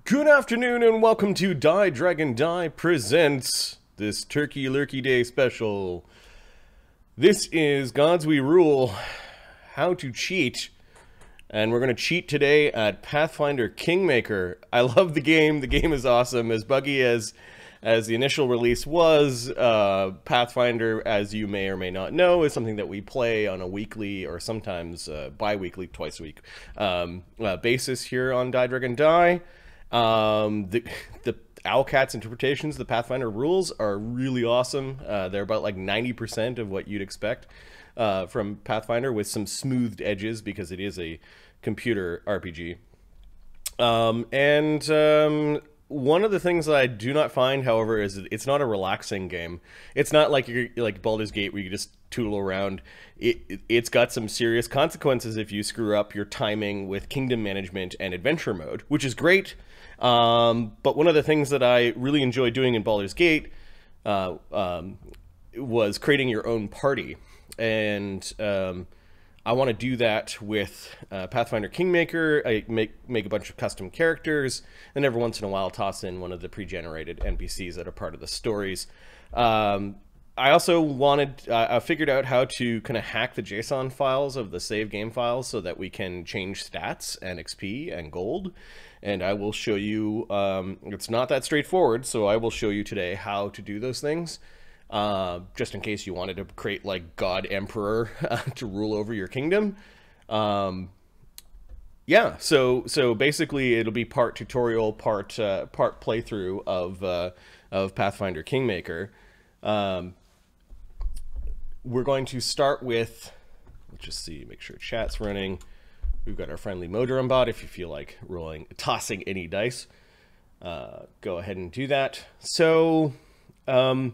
Good afternoon and welcome to Die Dragon Die Presents this Turkey Lurkey Day special. This is Gods We Rule, How to Cheat, and we're going to cheat today at Pathfinder Kingmaker. I love the game. The game is awesome. As buggy as the initial release was, Pathfinder, as you may or may not know, is something that we play on a weekly or sometimes bi-weekly, twice a week basis here on Die Dragon Die. The Owlcat's interpretations of the Pathfinder rules are really awesome. They're about like 90% of what you'd expect from Pathfinder, with some smoothed edges because it is a computer RPG. One of the things that I do not find, however, is that it's not a relaxing game. It's not like you're like Baldur's Gate where you just tootle around. It's got some serious consequences if you screw up your timing with kingdom management and adventure mode, which is great. But one of the things that I really enjoy doing in Baldur's Gate was creating your own party. And I want to do that with Pathfinder Kingmaker. I make a bunch of custom characters, and every once in a while toss in one of the pre-generated NPCs that are part of the stories. I also I figured out how to kind of hack the JSON files of the save game files so that we can change stats and XP and gold. And I will show you, it's not that straightforward, so I will show you today how to do those things. Just in case you wanted to create like God Emperor to rule over your kingdom. Yeah, so basically it'll be part tutorial, part playthrough of Pathfinder Kingmaker. We're going to start with, let's just see, make sure chat's running. We've got our friendly Modron bot. If you feel like tossing any dice, go ahead and do that. So, what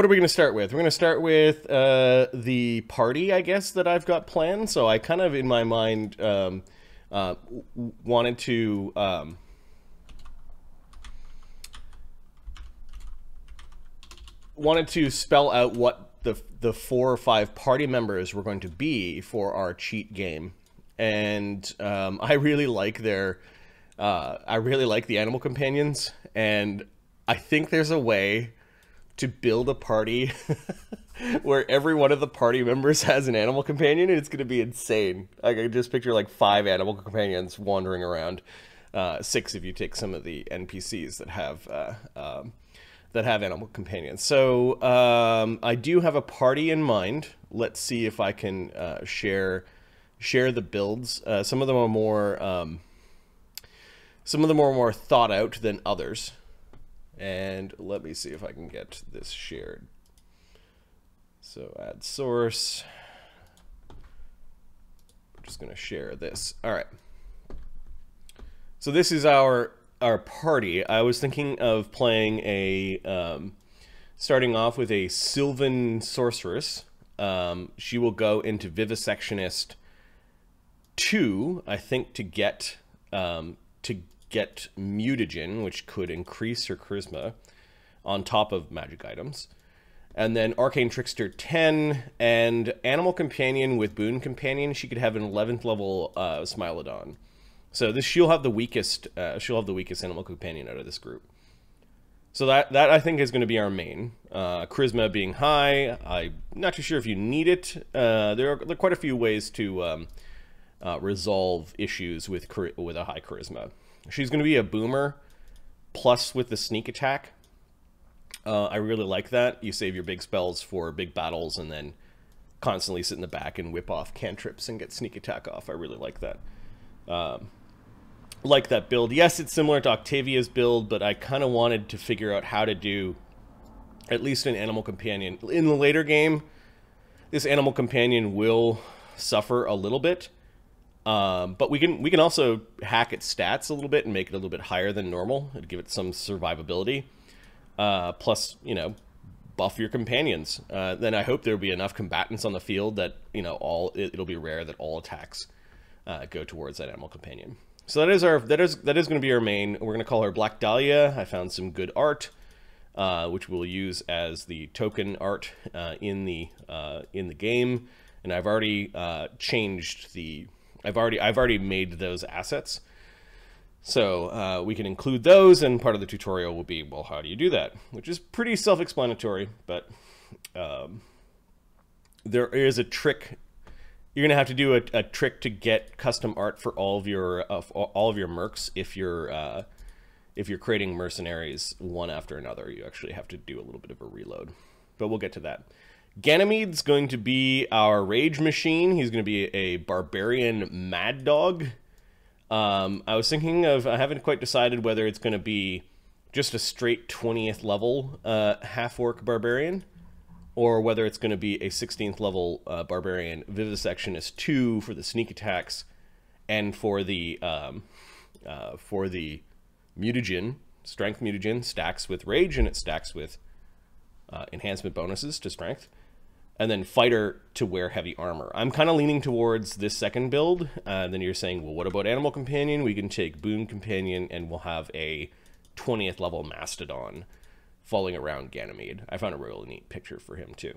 are we going to start with? We're going to start with the party, I guess, that I've got planned. So I kind of, in my mind, wanted to spell out what the 4 or 5 party members were going to be for our cheat game. And I really like the animal companions, and I think there's a way to build a party where every one of the party members has an animal companion, and it's going to be insane. I can just picture like 5 animal companions wandering around, 6 if you take some of the NPCs that have animal companions. So I do have a party in mind. Let's see if I can share the builds. Some of them are more thought out than others. And let me see if I can get this shared. So add source. I'm just going to share this. All right. So this is our party. I was thinking of playing starting off with a Sylvan Sorceress. She will go into Vivisectionist 2, I think, to get mutagen, which could increase her charisma on top of magic items. And then Arcane Trickster 10 and Animal Companion with Boon Companion. She could have an 11th level Smilodon. So she'll have the weakest animal companion out of this group. So that I think is going to be our main. Charisma being high. I'm not too sure if you need it. There are quite a few ways to resolve issues with a high charisma. She's going to be a boomer, plus with the sneak attack. I really like that. You save your big spells for big battles and then constantly sit in the back and whip off cantrips and get sneak attack off. I really like that. Like that build. Yes, it's similar to Octavia's build, but I kind of wanted to figure out how to do at least an animal companion. In the later game, this animal companion will suffer a little bit. But we can also hack its stats a little bit and make it a little bit higher than normal and give it some survivability. Plus, buff your companions. Then I hope there'll be enough combatants on the field that, it'll be rare that all attacks go towards that animal companion. So that is going to be our main. We're going to call her Black Dahlia. I found some good art, which we'll use as the token art in the game. And I've already changed the. I've already made those assets. So we can include those, and part of the tutorial will be, well, how do you do that? Which is pretty self-explanatory, but there is a trick. You're gonna have to do a trick to get custom art for all of your mercs if you're creating mercenaries one after another. You actually have to do a little bit of a reload, but we'll get to that. Ganymede's going to be our rage machine. He's going to be a barbarian mad dog. I was thinking of, I haven't quite decided whether it's going to be just a straight 20th level half-orc barbarian, or whether it's going to be a 16th level barbarian vivisectionist 2 for the sneak attacks, and for the mutagen, strength mutagen stacks with rage, and it stacks with enhancement bonuses to strength. And then fighter to wear heavy armor. I'm kind of leaning towards this second build. Then you're saying, well, what about animal companion? We can take boon companion, and we'll have a 20th level mastodon falling around Ganymede. I found a really neat picture for him too.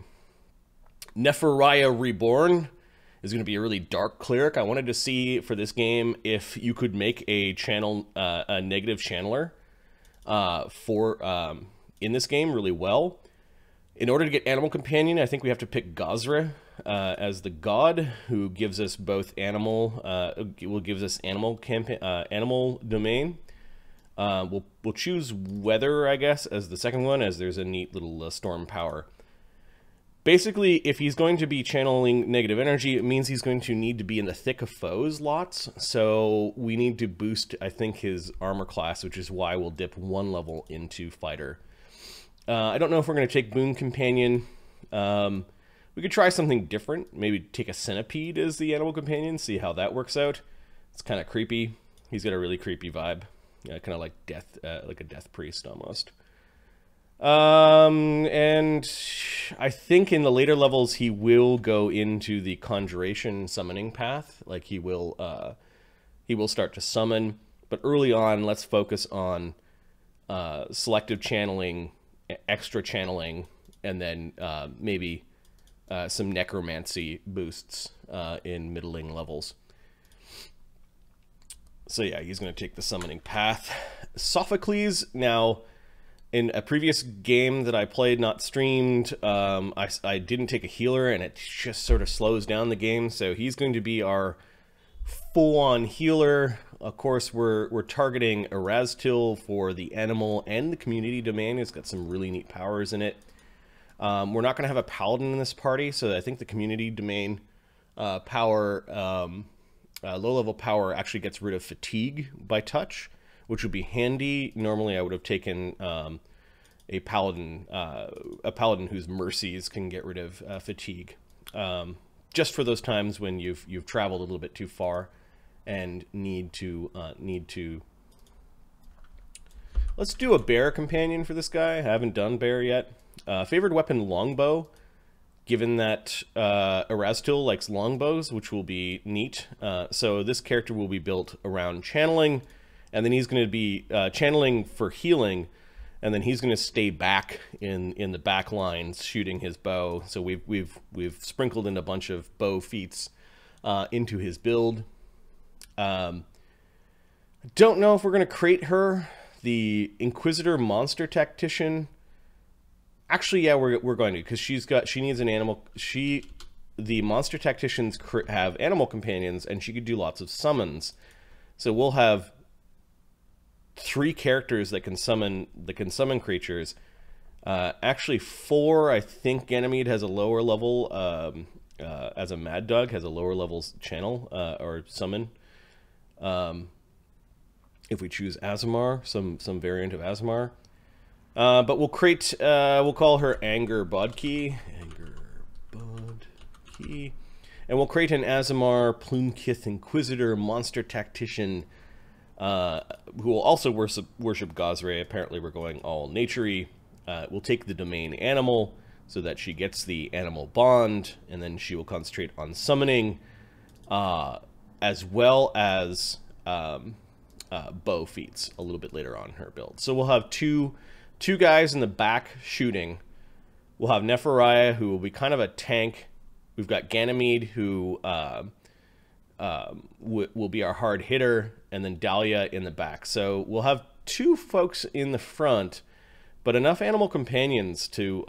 Nephariah Reborn is going to be a really dark cleric. I wanted to see for this game if you could make a channel, a negative channeler in this game really well. In order to get Animal Companion, I think we have to pick Gazra as the god, who gives us both animal, gives us animal domain. We'll choose Weather, I guess, as the second one, as there's a neat little storm power. Basically, if he's going to be channeling negative energy, it means he's going to need to be in the thick of foes lots. So we need to boost, I think, his armor class, which is why we'll dip 1 level into fighter. I don't know if we're going to take Boon Companion. We could try something different. Maybe take a Centipede as the Animal Companion, see how that works out. It's kind of creepy. He's got a really creepy vibe. Kind of like death, like a death priest almost. And I think in the later levels he will go into the conjuration summoning path. Like he will start to summon. But early on, let's focus on selective channeling, extra channeling, and then maybe some necromancy boosts in middling levels. So yeah, he's going to take the summoning path. Sophocles, now, in a previous game that I played, not streamed, I didn't take a healer, and it just sort of slows down the game. So he's going to be our full-on healer. Of course, we're targeting Erastil for the animal and the community domain. It's got some really neat powers in it. We're not going to have a paladin in this party, so I think the community domain power, low-level power, actually gets rid of fatigue by touch, which would be handy. Normally, I would have taken a paladin whose mercies can get rid of fatigue, just for those times when you've traveled a little bit too far and need to. Let's do a bear companion for this guy. I haven't done bear yet. Favored weapon, longbow, given that Erastil likes longbows, which will be neat. So this character will be built around channeling, and then he's going to be channeling for healing, and then he's going to stay back in the back lines shooting his bow. So we've sprinkled in a bunch of bow feats into his build. Don't know if we're going to create her. The Inquisitor Monster Tactician. Actually, yeah, we're going to, because she needs an animal. The Monster Tacticians have animal companions, and she could do lots of summons. So we'll have 3 characters that can summon creatures. Actually 4. I think Ganymede has a lower level. As a Mad Dog has a lower level channel or summon. If we choose Azamar, some variant of Azamar. But we'll create, we'll call her Anger Bodki. And we'll create an Azamar Plumkith Inquisitor Monster Tactician, who will also worship Gazre. Apparently we're going all nature-y. We'll take the domain animal so that she gets the animal bond, and then she will concentrate on summoning, as well as bow feats a little bit later on in her build. So we'll have two guys in the back shooting. We'll have Nephariah, who will be kind of a tank. We've got Ganymede, who will be our hard hitter, and then Dahlia in the back. So we'll have 2 folks in the front, but enough animal companions to,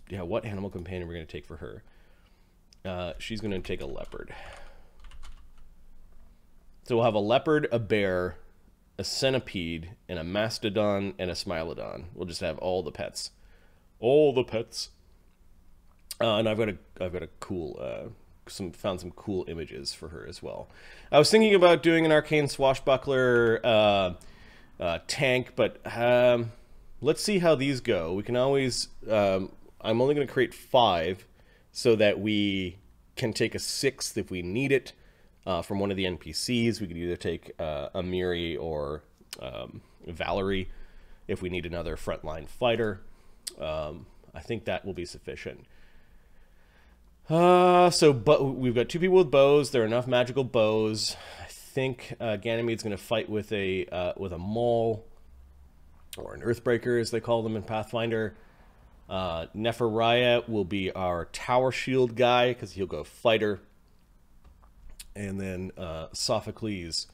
yeah, what animal companion we're going to take for her? She's going to take a leopard. So we'll have a leopard, a bear, a centipede, and a mastodon, and a smilodon. We'll just have all the pets. All the pets. And I've got a cool, found some cool images for her as well. I was thinking about doing an arcane swashbuckler tank, but let's see how these go. We can always, I'm only going to create 5 so that we can take a 6th if we need it from one of the NPCs. We could either take Amiri or Valerie if we need another frontline fighter. I think that will be sufficient. But we've got 2 people with bows. There are enough magical bows. I think Ganymede's going to fight with a maul, or an earthbreaker as they call them in Pathfinder. Nephariah will be our tower shield guy because he'll go fighter. And then Sophocles,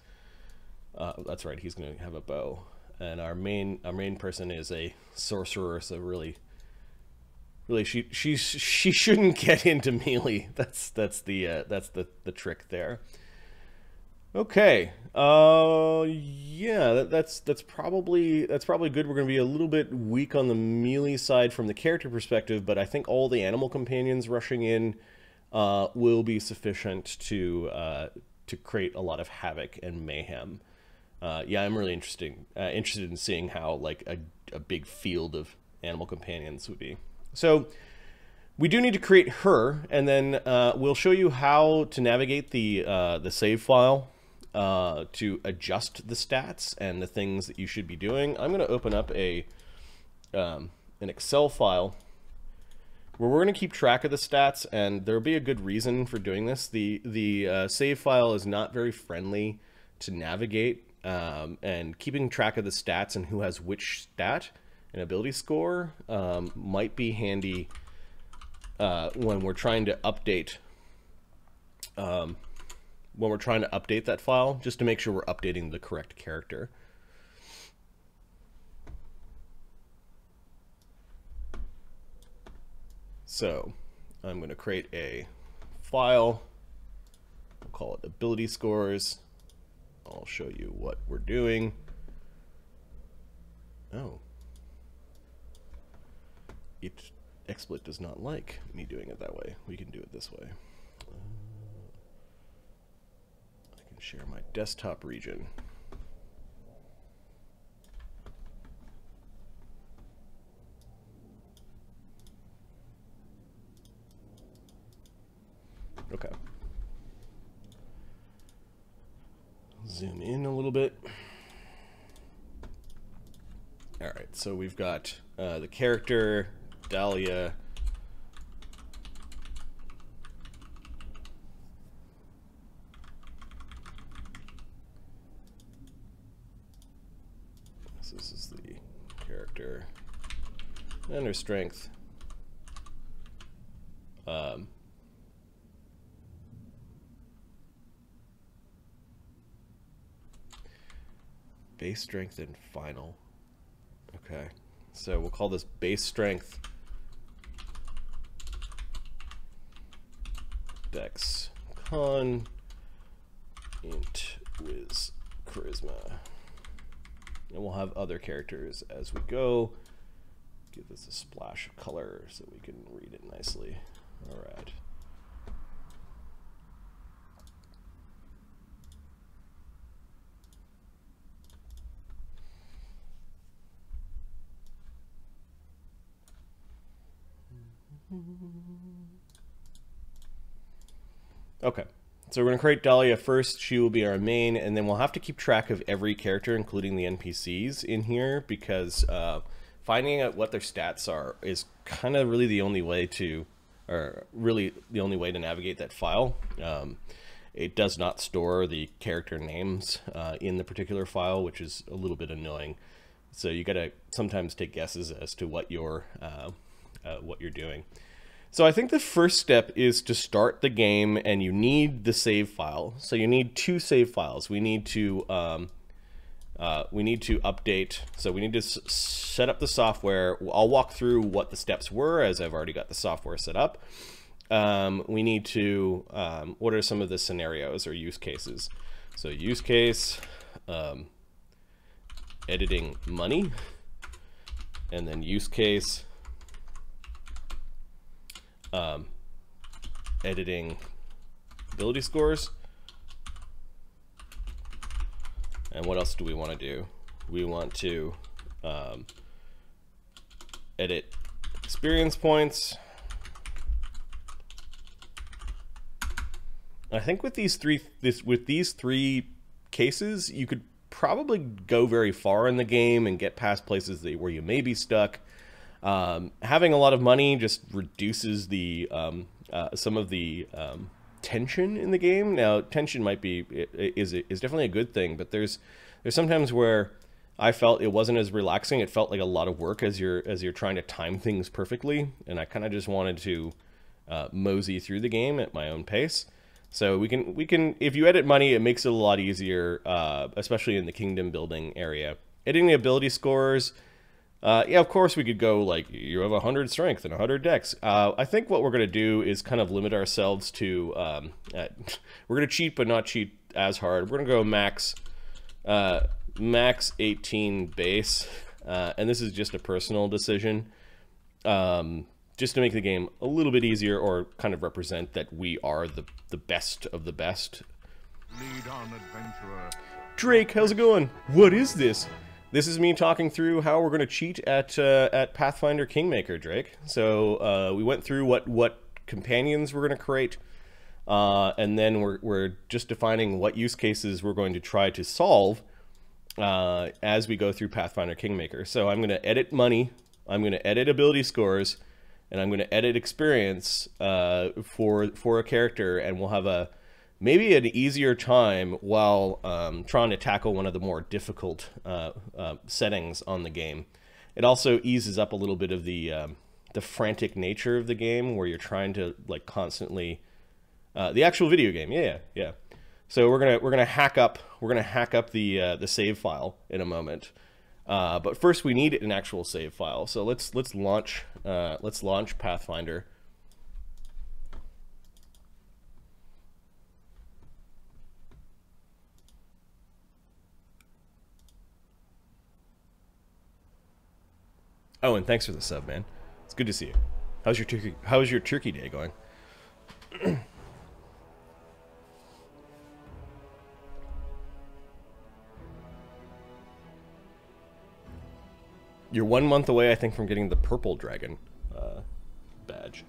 that's right, he's going to have a bow. And our main person is a sorcerer, so really she shouldn't get into melee. That's the trick there. Okay. Yeah, that's probably good. We're going to be a little bit weak on the melee side from the character perspective, but I think all the animal companions rushing in will be sufficient to create a lot of havoc and mayhem. Yeah, I'm really interested in seeing how like a big field of animal companions would be. So we do need to create her, and then we'll show you how to navigate the save file to adjust the stats and the things that you should be doing. I'm going to open up an Excel file where we're going to keep track of the stats, and there'll be a good reason for doing this. The save file is not very friendly to navigate, and keeping track of the stats and who has which stat and ability score might be handy when we're trying to update that file, just to make sure we're updating the correct character. So I'm going to create a file. We'll call it ability scores. I'll show you what we're doing. Oh. XSplit does not like me doing it that way. We can do it this way. I can share my desktop region. Okay. Zoom in a little bit. All right, so we've got the character, Dahlia. This is the character and her strength. Base strength and final. Okay, so we'll call this base strength, dex con, int wiz charisma, and we'll have other characters as we go. Give this a splash of color so we can read it nicely. All right. Okay, so we're going to create Dahlia first. She will be our main, and then we'll have to keep track of every character, including the NPCs in here, because finding out what their stats are is kind of really the only way to, navigate that file. It does not store the character names in the particular file, which is a little bit annoying. So you got to sometimes take guesses as to what you're doing. So I think the first step is to start the game, and you need the save file. So you need 2 save files. We need to update. So we need to set up the software. I'll walk through what the steps were, as I've already got the software set up. We need to, what are some of the scenarios or use cases? So use case, editing money, and then use case, editing ability scores. And what else do we want to do? We want to edit experience points. I think with these three cases, you could probably go very far in the game and get past places where you may be stuck. Having a lot of money just reduces the some of the tension in the game. Now, tension is definitely a good thing, but there's sometimes where I felt it wasn't as relaxing. It felt like a lot of work as you're trying to time things perfectly, and I kind of just wanted to mosey through the game at my own pace. So we can if you edit money, it makes it a lot easier, especially in the kingdom building area. Editing the ability scores. Yeah, of course we could go like, you have 100 strength and 100 dex. I think what we're going to do is kind of limit ourselves to, we're going to cheat but not cheat as hard. We're going to go max 18 base, and this is just a personal decision, just to make the game a little bit easier, or kind of represent that we are the best of the best. Lead on, adventurer. Drake, how's it going? What is this? This is me talking through how we're going to cheat at Pathfinder Kingmaker, Drake. So we went through what companions we're going to create, and then we're just defining what use cases we're going to try to solve as we go through Pathfinder Kingmaker. So I'm going to edit money, I'm going to edit ability scores, and I'm going to edit experience for a character, and we'll have maybe an easier time while trying to tackle one of the more difficult settings on the game. It also eases up a little bit of the frantic nature of the game, where you're trying to like constantly the actual video game. Yeah. So we're gonna hack up the save file in a moment. But first we need an actual save file. So let's launch Pathfinder. Oh, and thanks for the sub, man. It's good to see you. How's your turkey day going? You're 1 month away, I think, from getting the purple dragon badge.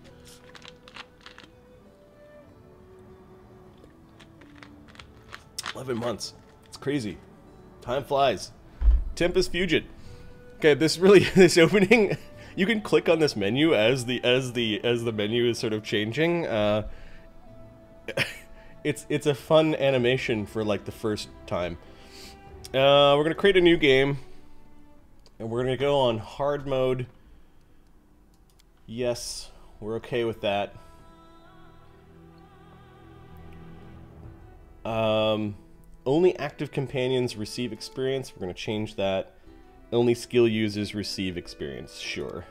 $11 months. It's crazy. Time flies. Tempest Fugit. Okay, this opening, you can click on this menu as the menu is sort of changing. It's a fun animation for like the first time. We're gonna create a new game, and we're gonna go on hard mode. Yes, we're okay with that. Only active companions receive experience. We're gonna change that. Only skill users receive experience. Sure.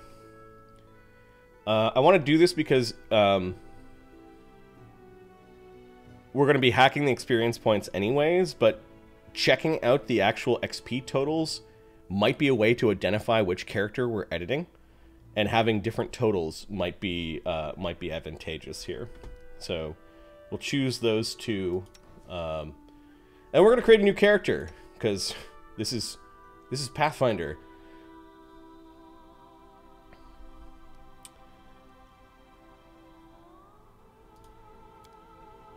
I want to do this because we're going to be hacking the experience points anyways, but checking out the actual XP totals might be a way to identify which character we're editing, and having different totals might be advantageous here. So we'll choose those two, and we're going to create a new character because this is Pathfinder.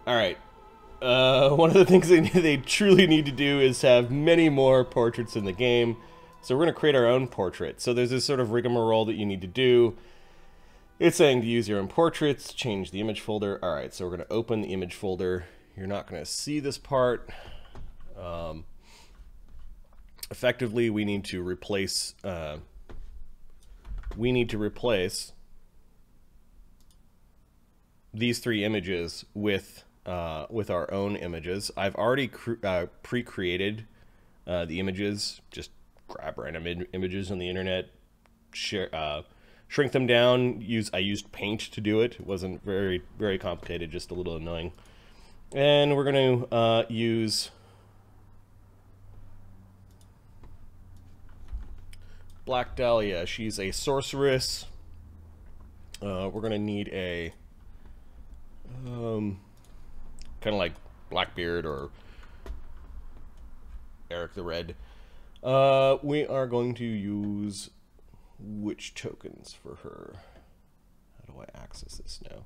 Alright. One of the things they truly need to do is have many more portraits in the game. So we're going to create our own portrait. So there's this sort of rigmarole that you need to do. It's saying to use your own portraits, change the image folder. Alright, so we're going to open the image folder. You're not going to see this part. Effectively, we need to replace these three images with our own images. I've already pre-created the images. Just grab random images on the internet, shrink them down. I used Paint to do it. It wasn't very complicated, just a little annoying. And we're going to use Black Dahlia. She's a sorceress. We're going to need a kind of like Blackbeard or Eric the Red. We are going to use which tokens for her? How do I access this now?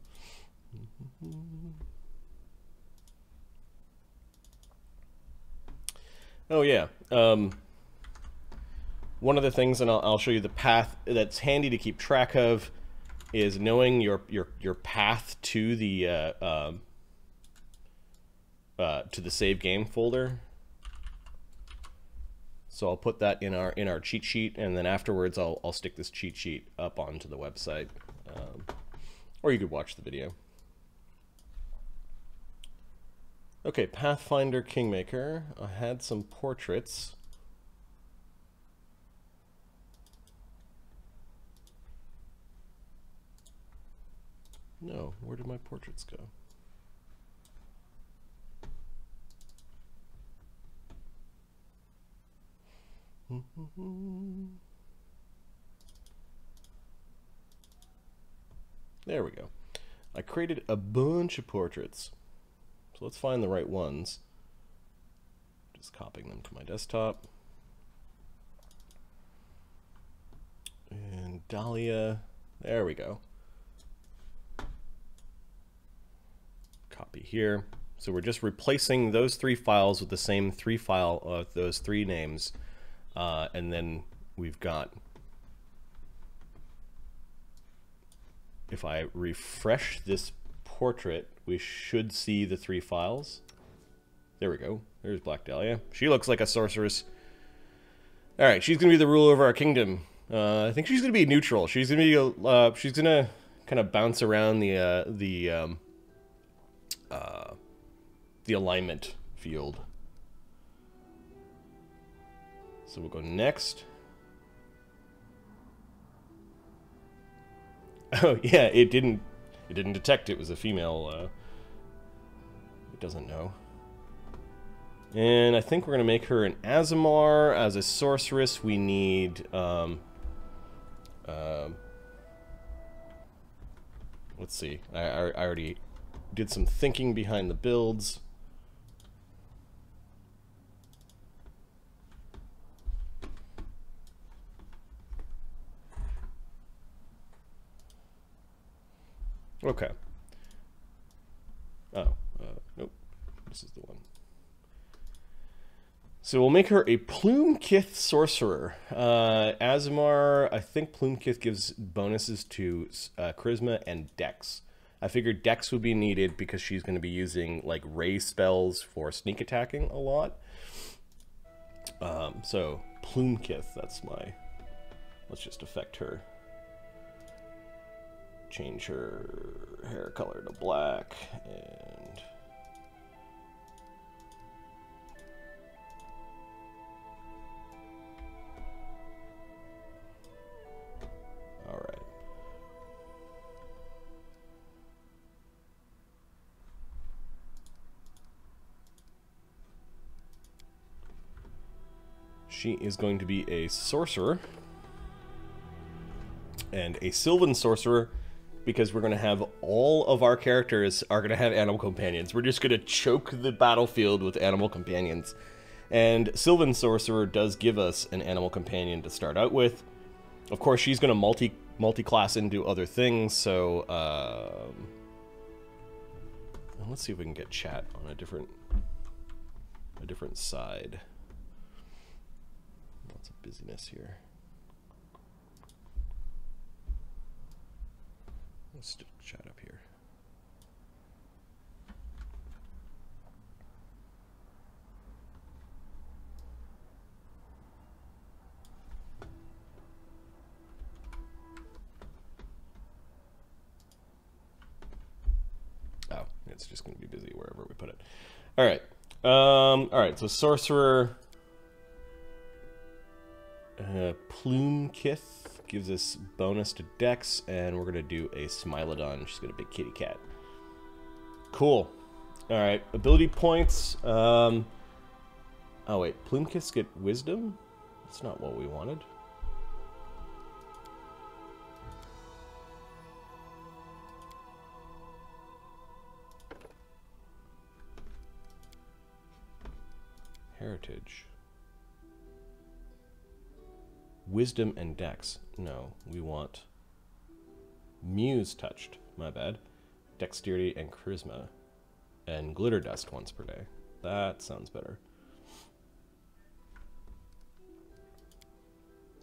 Oh yeah. One of the things, and I'll show you the path that's handy to keep track of, is knowing your path to the save game folder. So I'll put that in our cheat sheet, and then afterwards I'll stick this cheat sheet up onto the website, or you could watch the video. Okay, Pathfinder Kingmaker. I had some portraits. No, where did my portraits go? There we go. I created a bunch of portraits. So let's find the right ones. Just copying them to my desktop. And Dahlia, there we go. Copy here. So we're just replacing those three files with the same those three names. And then we've got, if I refresh this portrait, we should see the three files. There we go. There's Black Dahlia. She looks like a sorceress. All right, she's gonna be the ruler over our kingdom. I think she's gonna be neutral. She's gonna be she's gonna kind of bounce around the alignment field. So we'll go next. Oh yeah, it didn't detect it was a female. It doesn't know. And I think we're gonna make her an Azamar. As a sorceress, we need let's see. I already did some thinking behind the builds. Okay. Oh, nope. This is the one. So we'll make her a Plumekith Sorcerer. Azamar, I think Plumekith gives bonuses to Charisma and Dex. I figured Dex would be needed because she's going to be using like ray spells for sneak attacking a lot. So Plumekith, that's my... Let's just affect her. Change her hair color to black, and all right. She is going to be a sorcerer, and a Sylvan sorcerer, because we're going to have all of our characters are going to have animal companions. We're just going to choke the battlefield with animal companions. And Sylvan Sorcerer does give us an animal companion to start out with. Of course, she's going to multi-class into other things, so... let's see if we can get chat on a different side. Lots of busyness here. Let's stick chat up here. It's just going to be busy wherever we put it. All right. All right, so Sorcerer. Plumekith gives us bonus to Dex, and we're going to do a Smilodon. She's got a big kitty cat. Cool. All right, ability points. Oh, wait, Plumekiths get Wisdom? That's not what we wanted. Heritage. Wisdom and Dex. No, we want Muse touched. My bad. Dexterity and Charisma. And Glitter Dust once per day. That sounds better.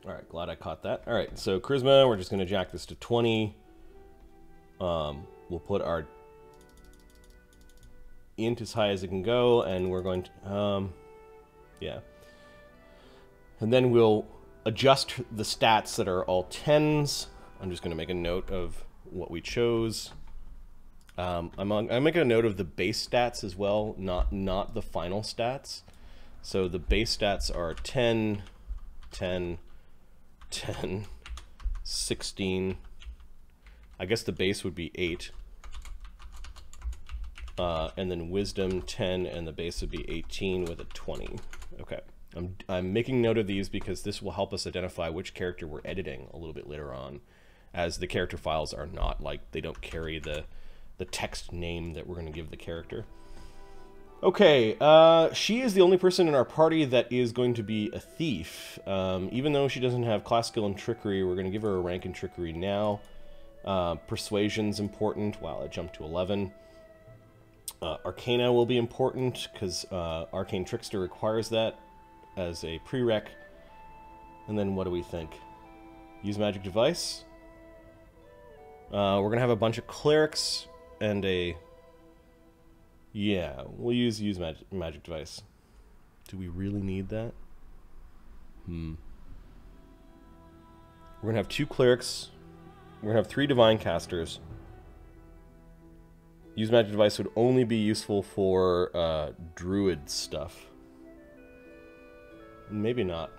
Alright, glad I caught that. Alright, so Charisma, we're just going to jack this to 20. We'll put our int as high as it can go, and we're going to... yeah. And then we'll adjust the stats that are all 10s. I'm just going to make a note of what we chose. I'm making a note of the base stats as well, not the final stats. So the base stats are 10, 10, 10, 16. I guess the base would be 8. And then Wisdom 10, and the base would be 18 with a 20. Okay. I'm making note of these because this will help us identify which character we're editing a little bit later on, as the character files are not, like, they don't carry the text name that we're going to give the character. Okay, she is the only person in our party that is going to be a thief. Even though she doesn't have class skill in trickery, we're going to give her a rank in trickery now. Persuasion's important. Wow, I jumped to 11. Arcana will be important because Arcane Trickster requires that as a prereq. And then what do we think? Use Magic Device. We're going to have a bunch of clerics and a... Yeah, we'll use Magic Device. Do we really need that? We're going to have 2 clerics. We're going to have 3 divine casters. Use Magic Device would only be useful for druid stuff. Maybe not.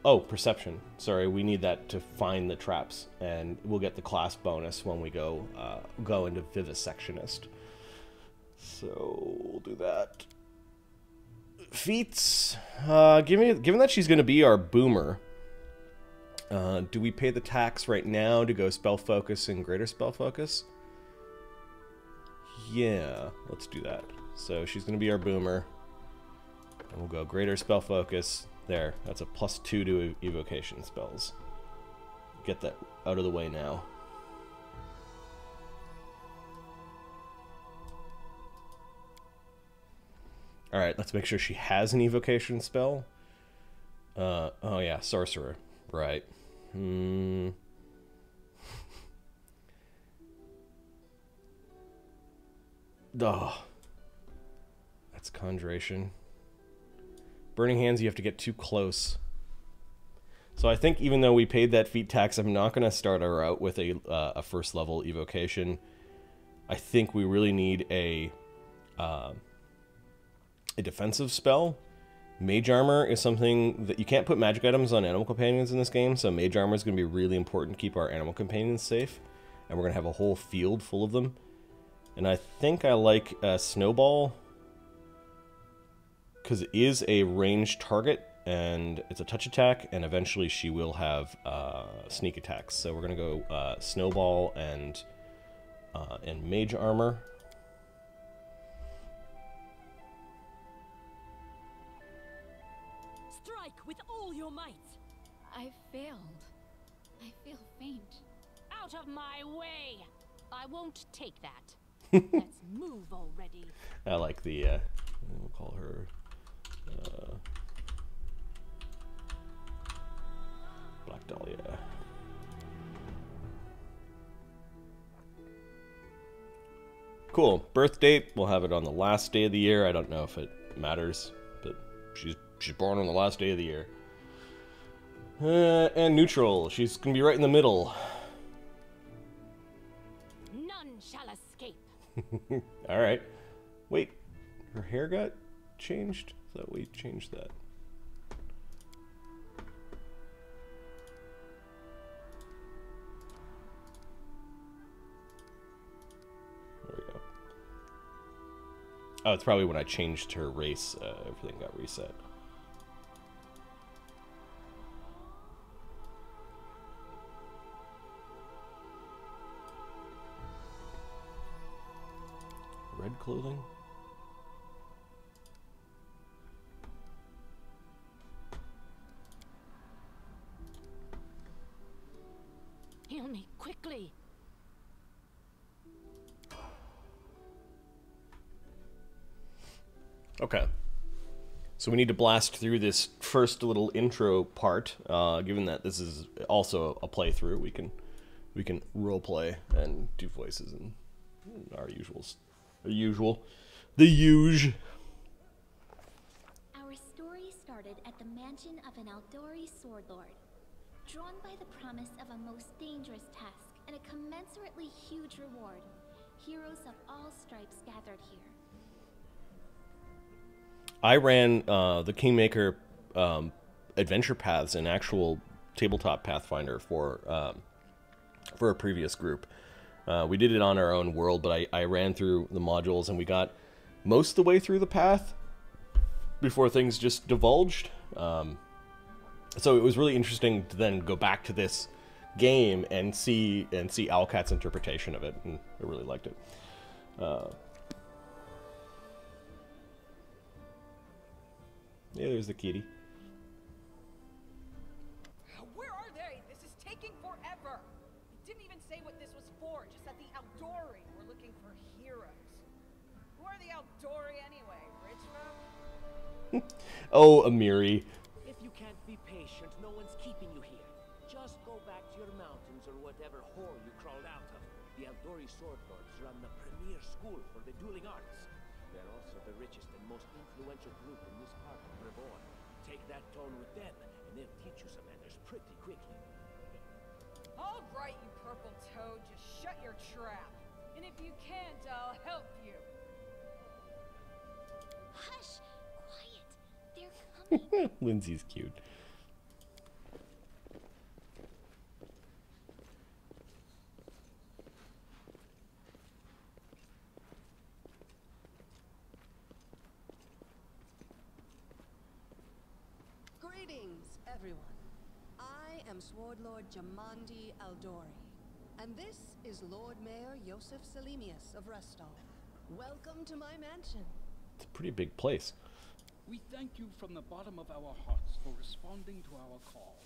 Oh, Perception. Sorry, we need that to find the traps, and we'll get the class bonus when we go into Vivisectionist. So we'll do that. Feats. Given that she's going to be our boomer, do we pay the tax right now to go Spell Focus and Greater Spell Focus? Yeah, let's do that. So she's going to be our boomer. And we'll go Greater Spell Focus. There, that's a +2 to evocation spells. Get that out of the way now. Alright, let's make sure she has an evocation spell. Oh yeah, Sorcerer. Right. Oh. That's Conjuration. Burning Hands, you have to get too close. So I think even though we paid that feat tax, I'm not going to start her out with a first level evocation. I think we really need a defensive spell. Mage Armor is something that you can't put magic items on animal companions in this game, so Mage Armor is going to be really important to keep our animal companions safe. And we're going to have a whole field full of them. And I think I like Snowball, because it is a ranged target, and it's a touch attack, and eventually she will have sneak attacks. So we're going to go Snowball and Mage Armor. Strike with all your might. I failed. I feel faint. Out of my way. I won't take that. Let's move already. I like the, we'll call her... Black Dahlia. Cool. Birth date, we'll have it on the last day of the year. I don't know if it matters, but she's born on the last day of the year. And neutral, she's gonna be right in the middle. All right. Wait, her hair got changed? I thought we changed that. There we go. Oh, it's probably when I changed her race, everything got reset. Red clothing? Heal me quickly. Okay. So we need to blast through this first little intro part. Given that this is also a playthrough, we can roleplay and do voices and our usuals. The huge. Our story started at the mansion of an Aldori sword lord. Drawn by the promise of a most dangerous task and a commensurately huge reward, heroes of all stripes gathered here. I ran the Kingmaker adventure paths in actual tabletop Pathfinder for a previous group. We did it on our own world, but I ran through the modules and we got most of the way through the path before things just divulged. So it was really interesting to then go back to this game and see Owlcat's interpretation of it, and I really liked it. Yeah, there's the kitty. Where are they? This is taking forever. It didn't even say what this was for, just that the Aldori were looking for heroes. Who are the Aldori anyway? Rich folk? Oh, Amiri. If you can't be patient, no one's keeping you here. Just go back to your mountains or whatever hole you crawled out of. The Aldori sword lords run the premier school for the dueling arts. They're also the richest and most influential group in this part of Reborn. Take that tone with them, and they'll teach you some manners pretty quickly. All right, you purple toad, just shut your trap. And if you can't, I'll help you. Hush! Quiet! They're coming. Lindsay's cute. Greetings, everyone. I am Sword Lord Jamandi Aldori, and this is Lord Mayor Yosef Selimius of Restall. Welcome to my mansion. It's a pretty big place. We thank you from the bottom of our hearts for responding to our call.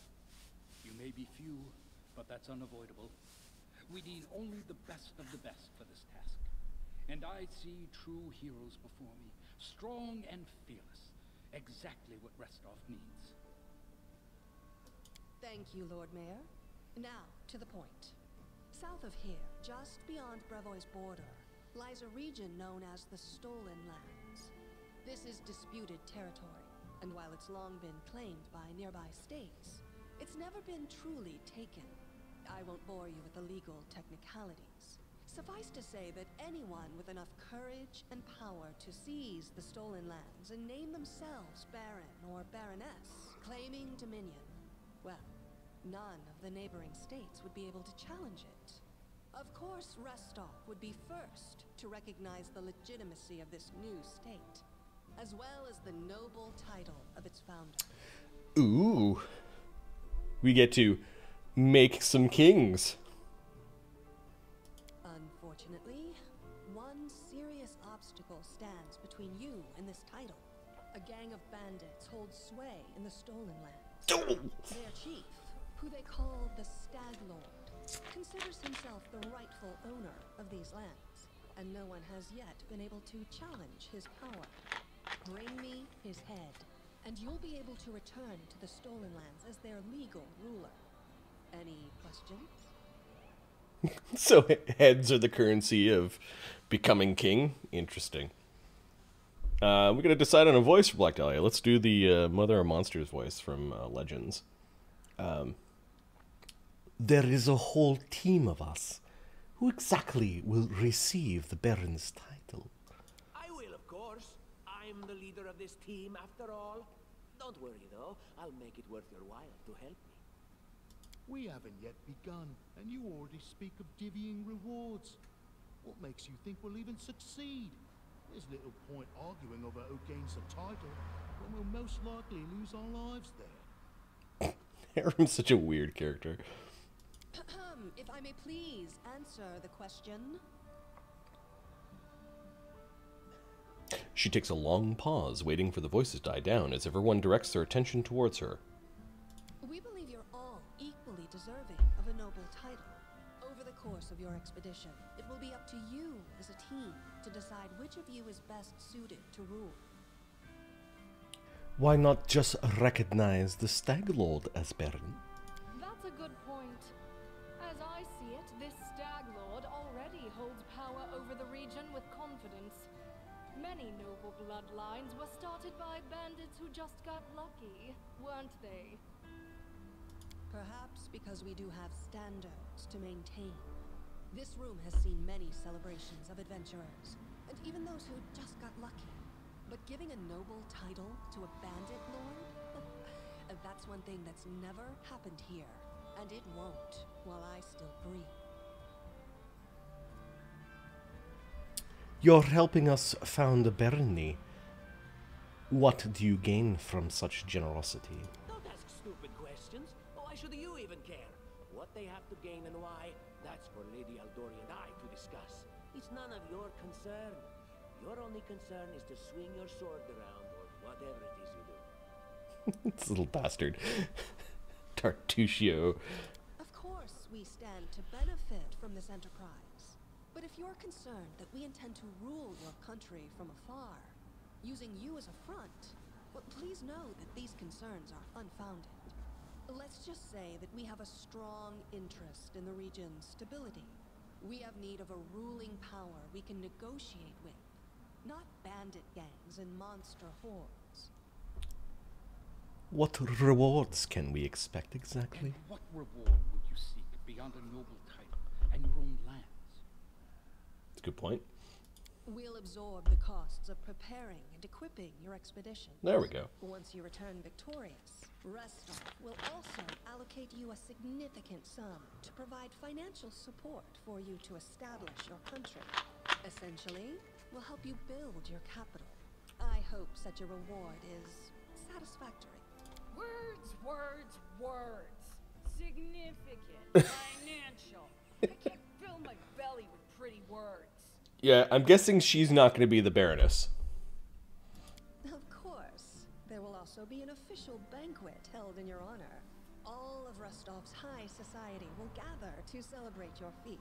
You may be few, but that's unavoidable. We need only the best of the best for this task. And I see true heroes before me, strong and fearless. Exactly what Restov needs. Thank you, Lord Mayor. Now, to the point. South of here, just beyond Brevoy's border, lies a region known as the Stolen Lands. This is disputed territory, and while it's long been claimed by nearby states, it's never been truly taken. I won't bore you with the legal technicalities. Suffice to say that anyone with enough courage and power to seize the Stolen Lands and name themselves Baron or Baroness, claiming dominion, well, none of the neighboring states would be able to challenge it. Of course, Restov would be first to recognize the legitimacy of this new state, as well as the noble title of its founder. Ooh. We get to make some kings. Unfortunately, one serious obstacle stands between you and this title. A gang of bandits holds sway in the Stolen Lands. Their chief, who they call the Stag Lord, considers himself the rightful owner of these lands, and no one has yet been able to challenge his power. Bring me his head, and you'll be able to return to the Stolen Lands as their legal ruler. Any questions? So heads are the currency of becoming king. Interesting. We're gonna decide on a voice for Black Dahlia. Let's do the Mother of Monsters voice from Legends. There is a whole team of us Who exactly will receive the Baron's title? I will, of course. I'm the leader of this team, after all. Don't worry, though. I'll make it worth your while to help me. We haven't yet begun, and you already speak of divvying rewards. What makes you think we'll even succeed? There's little point arguing over who gains the title, when we'll most likely lose our lives there. Harem's such a weird character. If I may please answer the question. She takes a long pause, waiting for the voices to die down as everyone directs their attention towards her. We believe you're all equally deserving of a noble title. Over the course of your expedition, it will be up to you as a team to decide which of you is best suited to rule. Why not just recognize the Stag Lord as Baron? That's a good point. As I see it, this Stag Lord already holds power over the region with confidence. Many noble bloodlines were started by bandits who just got lucky, weren't they? Perhaps because we do have standards to maintain. This room has seen many celebrations of adventurers, and even those who just got lucky. But giving a noble title to a bandit lord? That's one thing that's never happened here, and it won't while I still breathe. You're helping us found a barony. What do you gain from such generosity? Don't ask stupid questions. Why should you even care? What they have to gain and why, that's for Lady Aldori and I to discuss. It's none of your concern. Your only concern is to swing your sword around, or whatever it is you do. This little bastard. Tartuccio. Of course we stand to benefit from this enterprise. But if you're concerned that we intend to rule your country from afar, using you as a front, well, please know that these concerns are unfounded. Let's just say that we have a strong interest in the region's stability. We have need of a ruling power we can negotiate with, not bandit gangs and monster hordes. What rewards can we expect exactly? And what reward would you seek beyond a noble title and your own lands? That's a good point. We'll absorb the costs of preparing and equipping your expedition. There we go. Once you return victorious, Restov will also allocate you a significant sum to provide financial support for you to establish your country. Essentially, we'll help you build your capital. I hope such a reward is satisfactory. Words, words, words. Significant, financial. I can't fill my belly with pretty words. Yeah, I'm guessing she's not going to be the Baroness. Of course. There will also be an official banquet held in your honor. All of Rostov's high society will gather to celebrate your feat.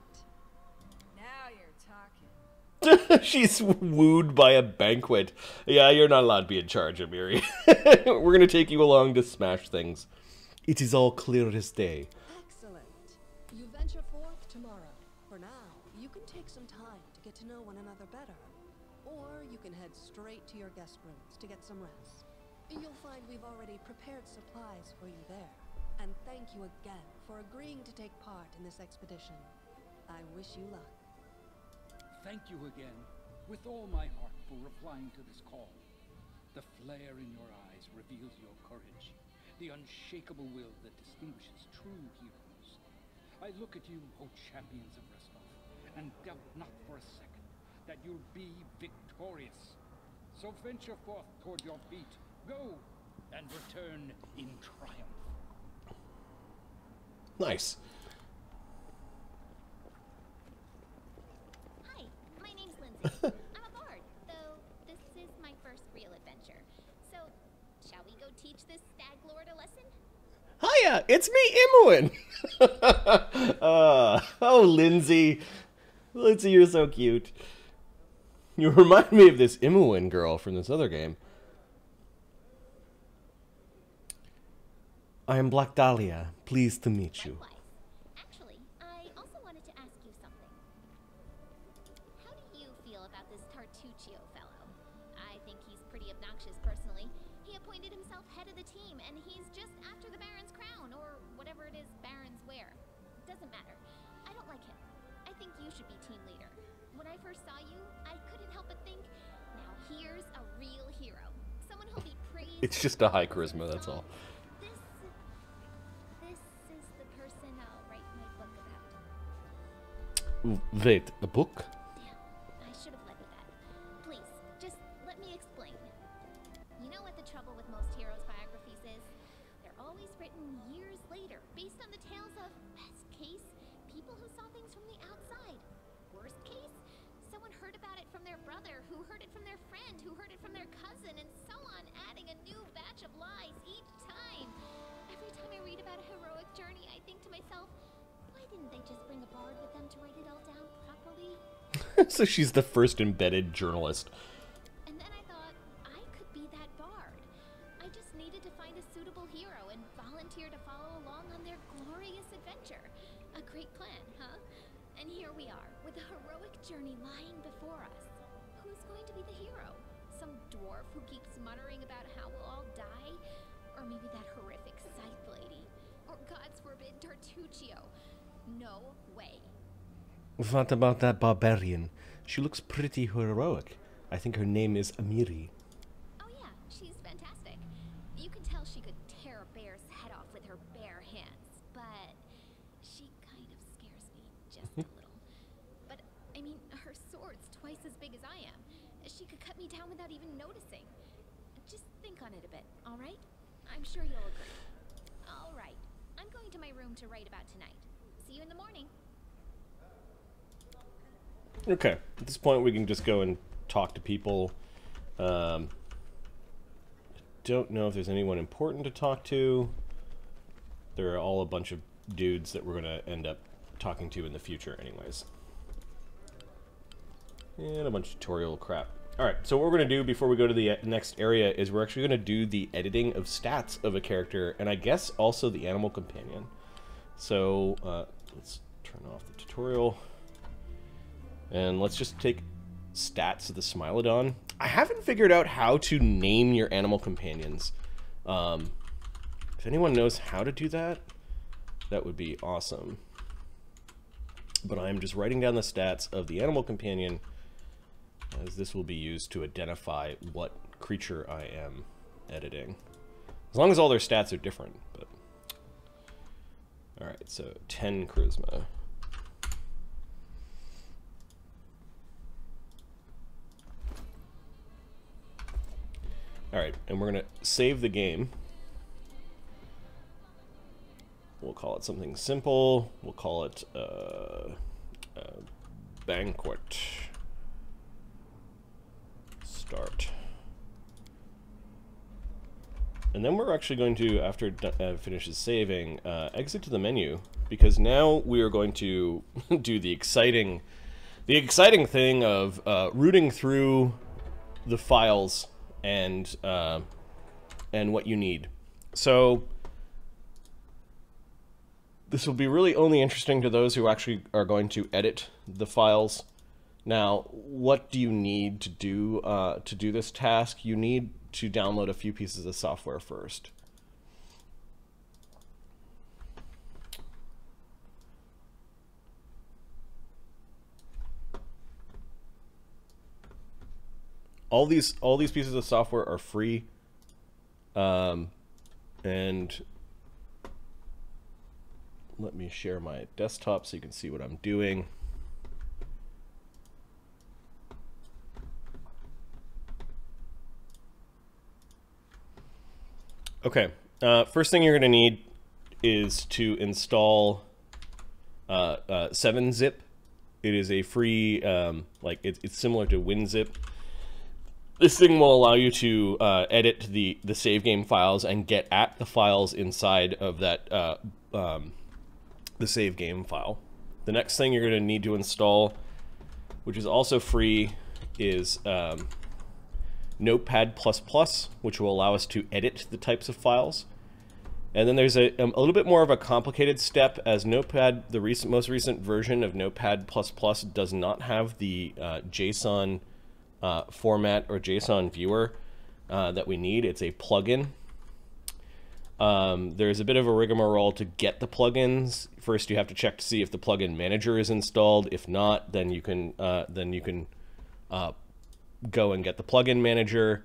Now you're talking. She's wooed by a banquet. Yeah, you're not allowed to be in charge, Amiri. We're going to take you along to smash things. It is all clear as day. Excellent. You venture forth tomorrow. For now, you can take some time to get to know one another better. Or you can head straight to your guest rooms to get some rest. You'll find we've already prepared supplies for you there. And thank you again for agreeing to take part in this expedition. I wish you luck. Thank you again, with all my heart, for replying to this call. The flare in your eyes reveals your courage, the unshakable will that distinguishes true heroes. I look at you, O champions of Restov, and doubt not for a second that you'll be victorious. So venture forth toward your feet, go, and return in triumph. Nice. Hi, my name's Lindsay. I'm a bard, though this is my first real adventure. So, shall we go teach this stag lord a lesson? Hiya, it's me, Imoen. Oh, Lindsay. Lindsay, you're so cute. You remind me of this Imoen girl from this other game. I am Black Dahlia. Pleased to meet you. Likewise. Actually, I also wanted to ask you something. How do you feel about this Tartuccio fellow? I think he's pretty obnoxious personally. He appointed himself head of the team, and he's just after the Baron's crown, or whatever it is Barons wear. Doesn't matter. I don't like him. I think you should be team leader. When I first saw you, I couldn't help but think, now here's a real hero. Someone who'll be praised. It's just a high charisma, that's all. This is the person I'll write my book about. Wait, a book? Damn, I should have led with that. Please, just let me explain. You know what the trouble with most heroes' biographies is? They're always written years later, based on the tales of, best case, people who saw things from the outside. Worst case, someone heard about it from their brother, who heard it from their friend, who heard it from their cousin, and so on, adding a new batch of lies each time. Every time I read about a heroic journey, I think to myself, why didn't they just bring a bard with them to write it all down properly? So she's the first embedded journalist. And then I thought, I could be that bard. I just needed to find a suitable hero and volunteer to follow along on their glorious adventure. A great plan, huh? And here we are, with a heroic journey lying before us. Who's going to be the hero? Some dwarf who keeps muttering about how we'll all die? Or maybe that horrific scythe lady? Or, God forbid, Tartuccio? No way. What about that barbarian? She looks pretty heroic. I think her name is Amiri. Oh yeah, she's fantastic. You can tell she could tear a bear's head off with her bare hands, but she kind of scares me just a little. But, I mean, her sword's twice as big as I am. She could cut me down without even noticing. Just think on it a bit, alright? I'm sure you'll agree. Alright, I'm going to my room to write about tonight. See you in the morning. Okay, at this point we can just go and talk to people. Don't know if there's anyone important to talk to. They're all a bunch of dudes that we're going to end up talking to in the future anyways. And a bunch of tutorial crap. Alright, so what we're going to do before we go to the next area is we're actually going to do the editing of stats of a character, and I guess also the animal companion. So, let's turn off the tutorial. And let's just take stats of the Smilodon. I haven't figured out how to name your animal companions. If anyone knows how to do that, that would be awesome. But I'm just writing down the stats of the animal companion, as this will be used to identify what creature I am editing. As long as all their stats are different. But alright, so 10 charisma. Alright, and we're going to save the game. We'll call it something simple. We'll call it Banquet. Start. And then we're actually going to, after it finishes saving, exit to the menu, because now we are going to do the exciting thing of rooting through the files and what you need. So this will be really only interesting to those who actually are going to edit the files. Now, what do you need to do this task? You need to download a few pieces of software first. All these pieces of software are free, and let me share my desktop so you can see what I'm doing. Okay, first thing you're going to need is to install 7-zip. It is a free, it's similar to WinZip. This thing will allow you to edit the save game files and get at the files inside of that the save game file. The next thing you're going to need to install, which is also free, is Notepad++, which will allow us to edit the types of files. And then there's a little bit more of a complicated step, as Notepad, the most recent version of Notepad++, does not have the JSON format or JSon Viewer that we need. It's a plugin. There's a bit of a rigmarole to get the plugins. First, you have to check to see if the plugin manager is installed. If not, then you can go and get the plugin manager.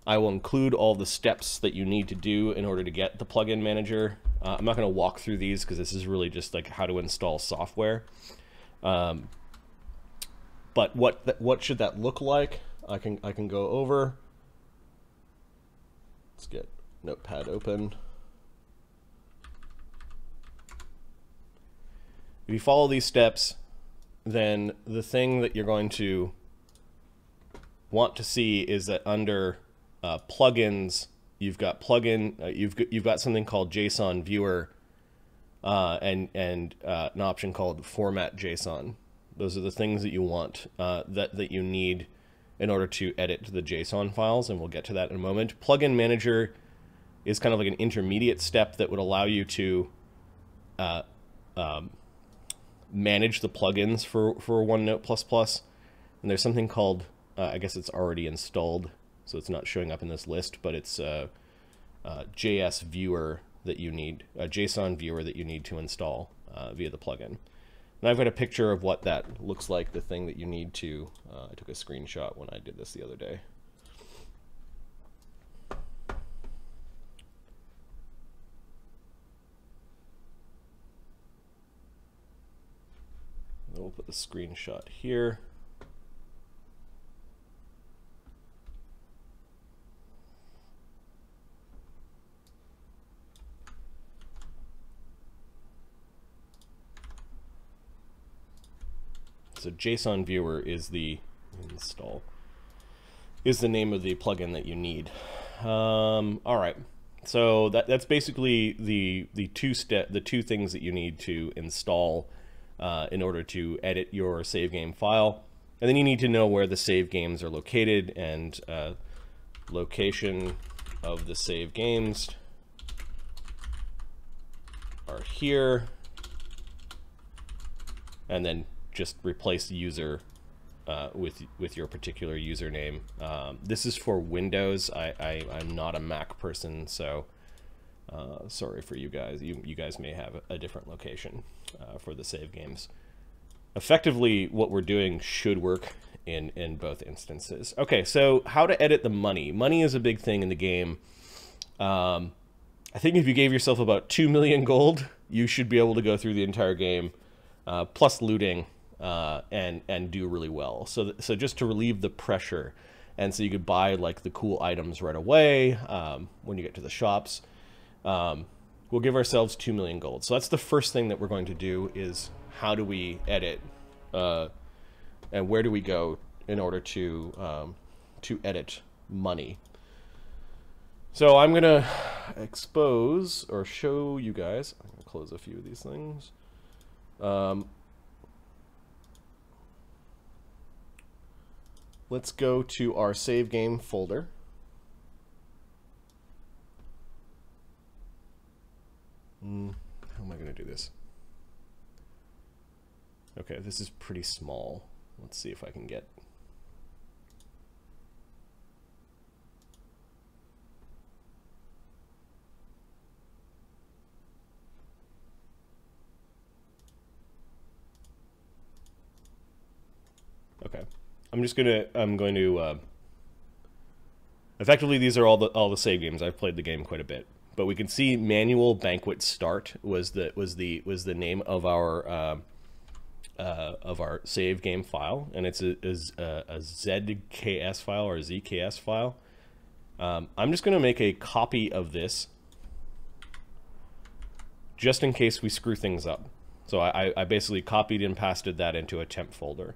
I will include all the steps that you need to do in order to get the plugin manager. I'm not going to walk through these because this is really just like how to install software. But what should that look like? I can go over. Let's get Notepad open. If you follow these steps, then the thing that you're going to want to see is that under plugins, you've got you've got something called JSon Viewer, and an option called Format JSON. Those are the things that you want, that you need in order to edit the JSON files, and we'll get to that in a moment. Plugin Manager is kind of like an intermediate step that would allow you to manage the plugins for OneNote++. And there's something called, I guess it's already installed, so it's not showing up in this list, but it's JS Viewer that you need, a JSON Viewer that you need to install via the plugin. And I've got a picture of what that looks like, the thing that you need to, I took a screenshot when I did this the other day. We'll put the screenshot here. So JSon Viewer is the name of the plugin that you need. All right, so that's basically the two things that you need to install in order to edit your save game file. And then you need to know where the save games are located, and location of the save games are here, and then just replace the user with your particular username. This is for Windows. I'm not a Mac person, so sorry for you guys. You guys may have a different location for the save games. Effectively, what we're doing should work in both instances. Okay, so how to edit the money. Money is a big thing in the game. I think if you gave yourself about 2 million gold, you should be able to go through the entire game, plus looting, and do really well. So just to relieve the pressure, and so you could buy like the cool items right away when you get to the shops. We'll give ourselves 2 million gold. So that's the first thing that we're going to do, is how do we edit, and where do we go in order to edit money. So I'm gonna expose or show you guys. I'm gonna close a few of these things. Let's go to our save game folder. How am I going to do this? Okay, this is pretty small. Let's see if I can get... Okay. I'm going to effectively, these are all the save games. I've played the game quite a bit, but we can see Manual Banquet Start was the name of our save game file, and it's a ZKS file or a ZKS file. I'm just going to make a copy of this just in case we screw things up. So I basically copied and pasted that into a temp folder.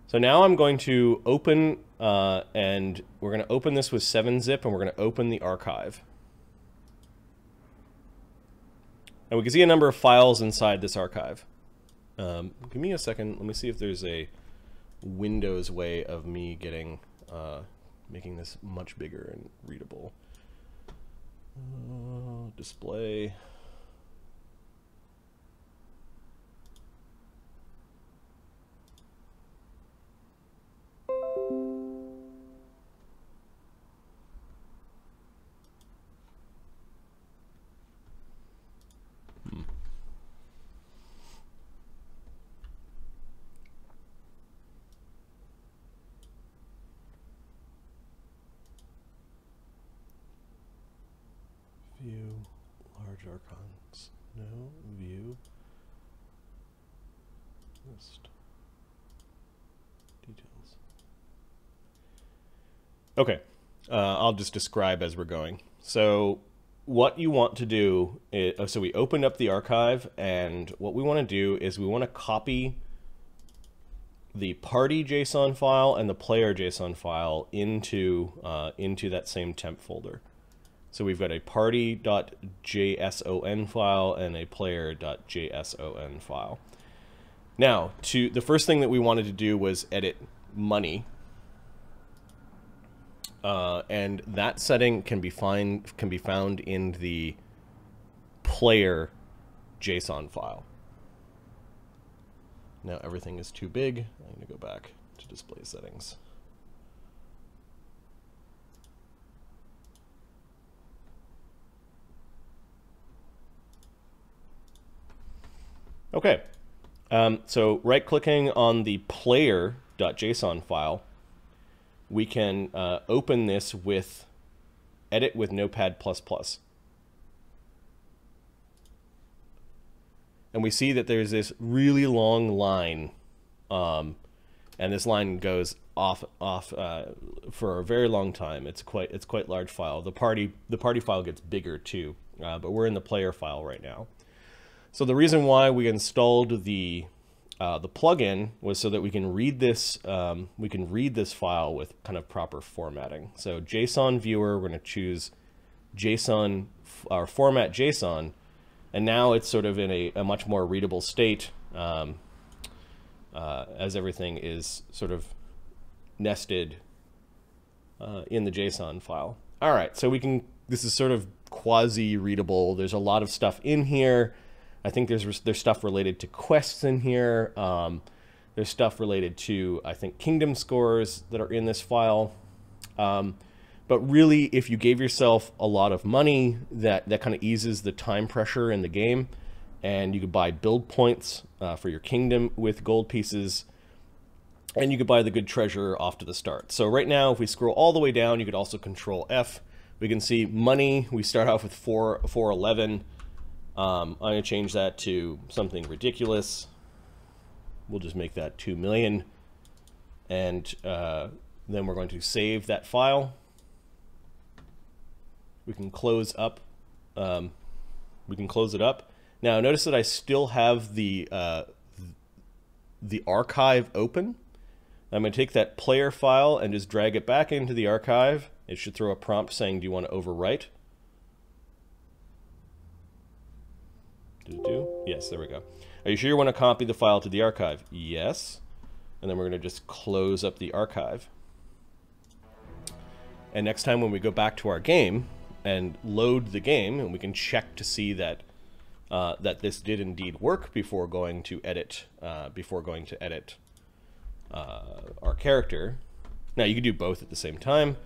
So now I'm going to open, and we're going to open this with 7-zip, and we're going to open the archive. And we can see a number of files inside this archive. Give me a second. Let me see if there's a Windows way of me getting, making this much bigger and readable. Display. large icons. No, view. List. Details. Okay, I'll just describe as we're going. So what you want to do is, so we opened up the archive, and what we want to do is we want to copy the party JSON file and the player JSON file into that same temp folder. So we've got a party.json file and a player.json file. Now, the first thing that we wanted to do was edit money. And that setting can be found in the player JSON file. Now everything is too big. I'm going to go back to display settings. Okay. So right-clicking on the player.json file, we can open this with Edit with Notepad++. And we see that there's this really long line, and this line goes off for a very long time. It's quite large file. The party file gets bigger too, but we're in the player file right now. So the reason why we installed the plugin was so that we can read this file with kind of proper formatting. So JSon Viewer, we're going to choose JSON or format JSON, and now it's sort of in a much more readable state, as everything is sort of nested in the JSON file. All right, so this is sort of quasi-readable. There's a lot of stuff in here. I think there's stuff related to quests in here. There's stuff related to, I think, kingdom scores that are in this file. But really, if you gave yourself a lot of money, that kind of eases the time pressure in the game. And you could buy build points for your kingdom with gold pieces. And you could buy the good treasure off to the start. So right now, if we scroll all the way down, you could also Control F. We can see money. We start off with 411. I'm going to change that to something ridiculous. We'll just make that 2 million. And then we're going to save that file. We can close up. We can close it up. Now notice that I still have the archive open. I'm going to take that player file and just drag it back into the archive. It should throw a prompt saying, do you want to overwrite? Yes, there we go. Are you sure you want to copy the file to the archive? Yes. And then we're going to just close up the archive. And next time when we go back to our game and load the game, and we can check to see that that this did indeed work before going to edit our character. Now you can do both at the same time.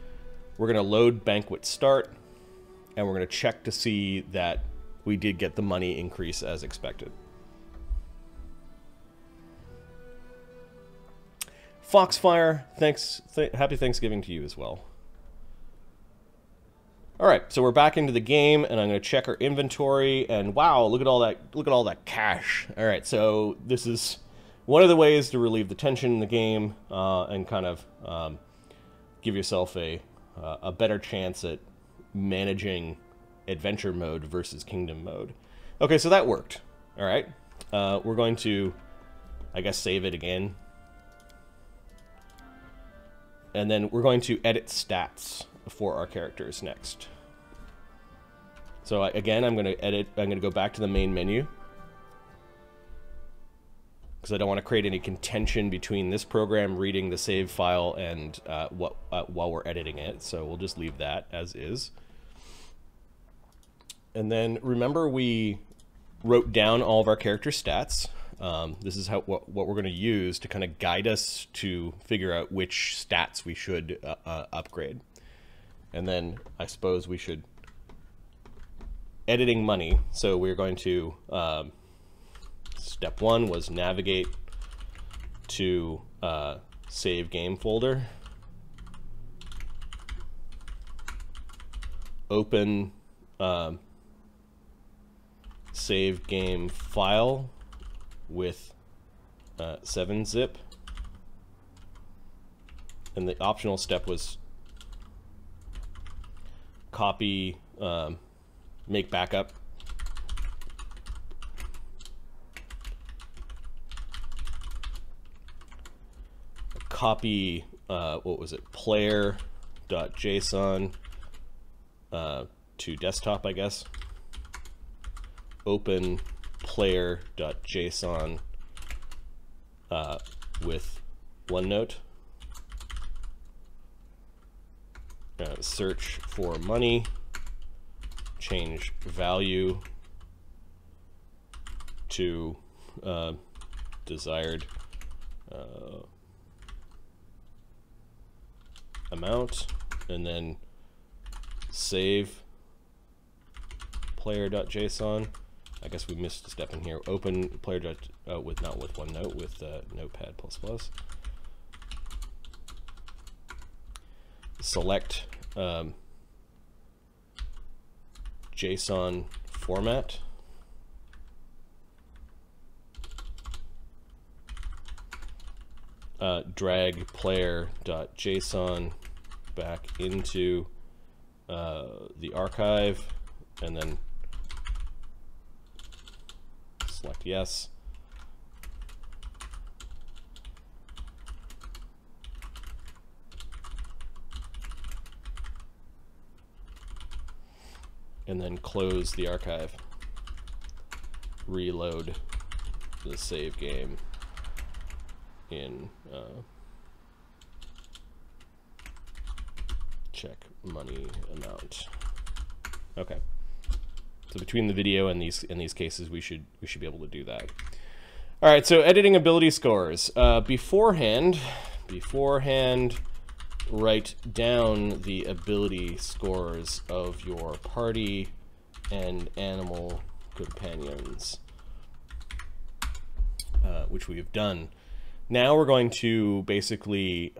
We're going to load Banquet Start, and we're going to check to see that we did get the money increase as expected. Foxfire, thanks. Happy Thanksgiving to you as well. All right, so we're back into the game, and I'm going to check our inventory. And wow, look at all that! Look at all that cash. All right, so this is one of the ways to relieve the tension in the game and kind of give yourself a better chance at managing adventure mode versus kingdom mode. Okay, so that worked. All right, we're going to, I guess, save it again. And then we're going to edit stats for our characters next. So again, I'm going to go back to the main menu, because I don't want to create any contention between this program reading the save file and while we're editing it. So we'll just leave that as is. And then remember, we wrote down all of our character stats. This is what we're going to use to kind of guide us to figure out which stats we should upgrade. And then I suppose we should editing money. So we're going to step 1 was navigate to save game folder, open save game file with 7-zip. And the optional step was copy, make backup. Copy, what was it, player.json to desktop, I guess. Open player.json with OneNote. Search for money, change value to desired amount, and then save player.json. I guess we missed a step in here. Open player. With not with OneNote, with Notepad++. Select JSON format. Drag player.json back into the archive, and then select yes. And then close the archive. Reload the save game in check money amount. Okay. So between the video and these cases, we should be able to do that. All right. So editing ability scores. Beforehand, write down the ability scores of your party and animal companions, which we have done. Now we're going to basically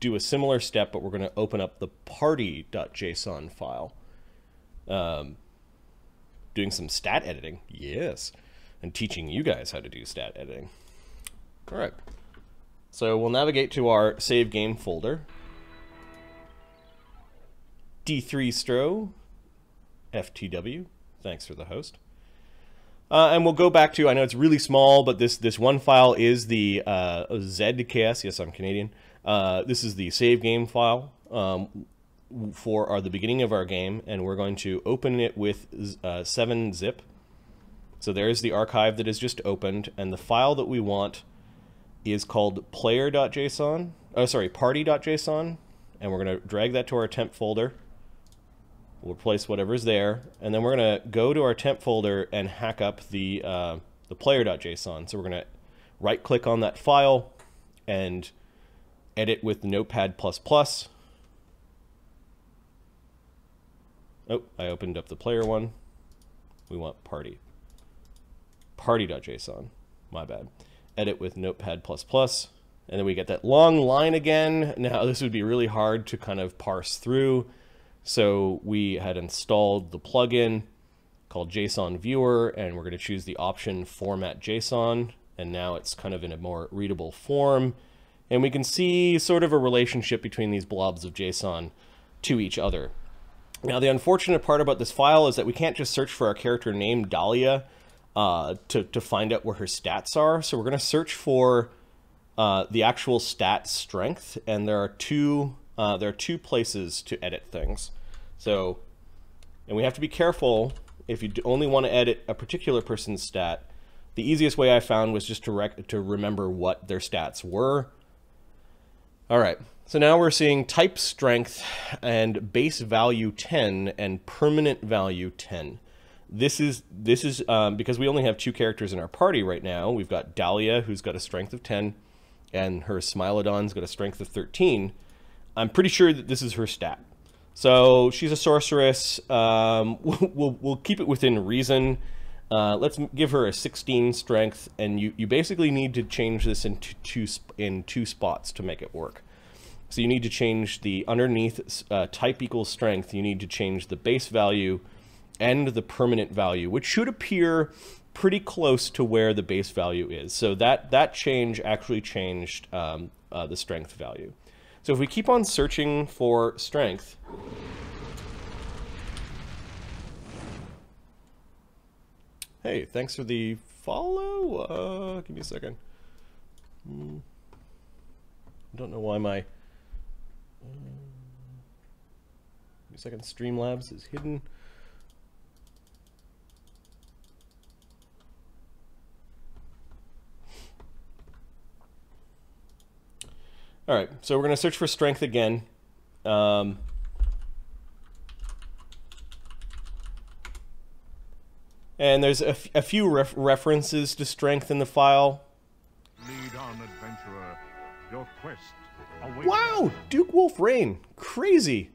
do a similar step, but we're going to open up the party.json file. Doing some stat editing, yes, and teaching you guys how to do stat editing. All right, so we'll navigate to our save game folder. D3stro, FTW, thanks for the host. And we'll go back to, I know it's really small, but this one file is the ZKS, yes, I'm Canadian. This is the save game file for the beginning of our game, and we're going to open it with 7-zip. So there's the archive that is just opened, and the file that we want is called player.json, party.json, and we're going to drag that to our temp folder. We'll replace whatever's there, and then we're going to go to our temp folder and hack up the player.json. So we're going to right-click on that file and edit with Notepad++. Oh, I opened up the player one. We want party. Party.json. My bad. Edit with Notepad++. And then we get that long line again. Now, this would be really hard to kind of parse through. So we had installed the plugin called JSon Viewer, and we're going to choose the option Format JSON, and now it's kind of in a more readable form. And we can see sort of a relationship between these blobs of JSON to each other. Now, the unfortunate part about this file is that we can't just search for our character named Dahlia to find out where her stats are. So we're going to search for the actual stat strength, and there are two places to edit things. So, and we have to be careful if you only want to edit a particular person's stat. The easiest way I found was just to remember what their stats were. All right, so now we're seeing type strength and base value 10 and permanent value 10. This is because we only have 2 characters in our party right now. We've got Dahlia, who's got a strength of 10, and her Smilodon's got a strength of 13. I'm pretty sure that this is her stat. So she's a sorceress. We'll keep it within reason. Let's give her a 16 strength, and you basically need to change this into two spots to make it work. So you need to change the underneath type equals strength. You need to change the base value and the permanent value, which should appear pretty close to where the base value is. So that change actually changed the strength value. So if we keep on searching for strength, hey, thanks for the follow. Give me a second. I don't know why my give me a second. Streamlabs is hidden. All right, so we're going to search for strength again. And there's a few references to strength in the file. Lead on, adventurer. Your quest awaits. Wow, Duke Wolf Rain, crazy.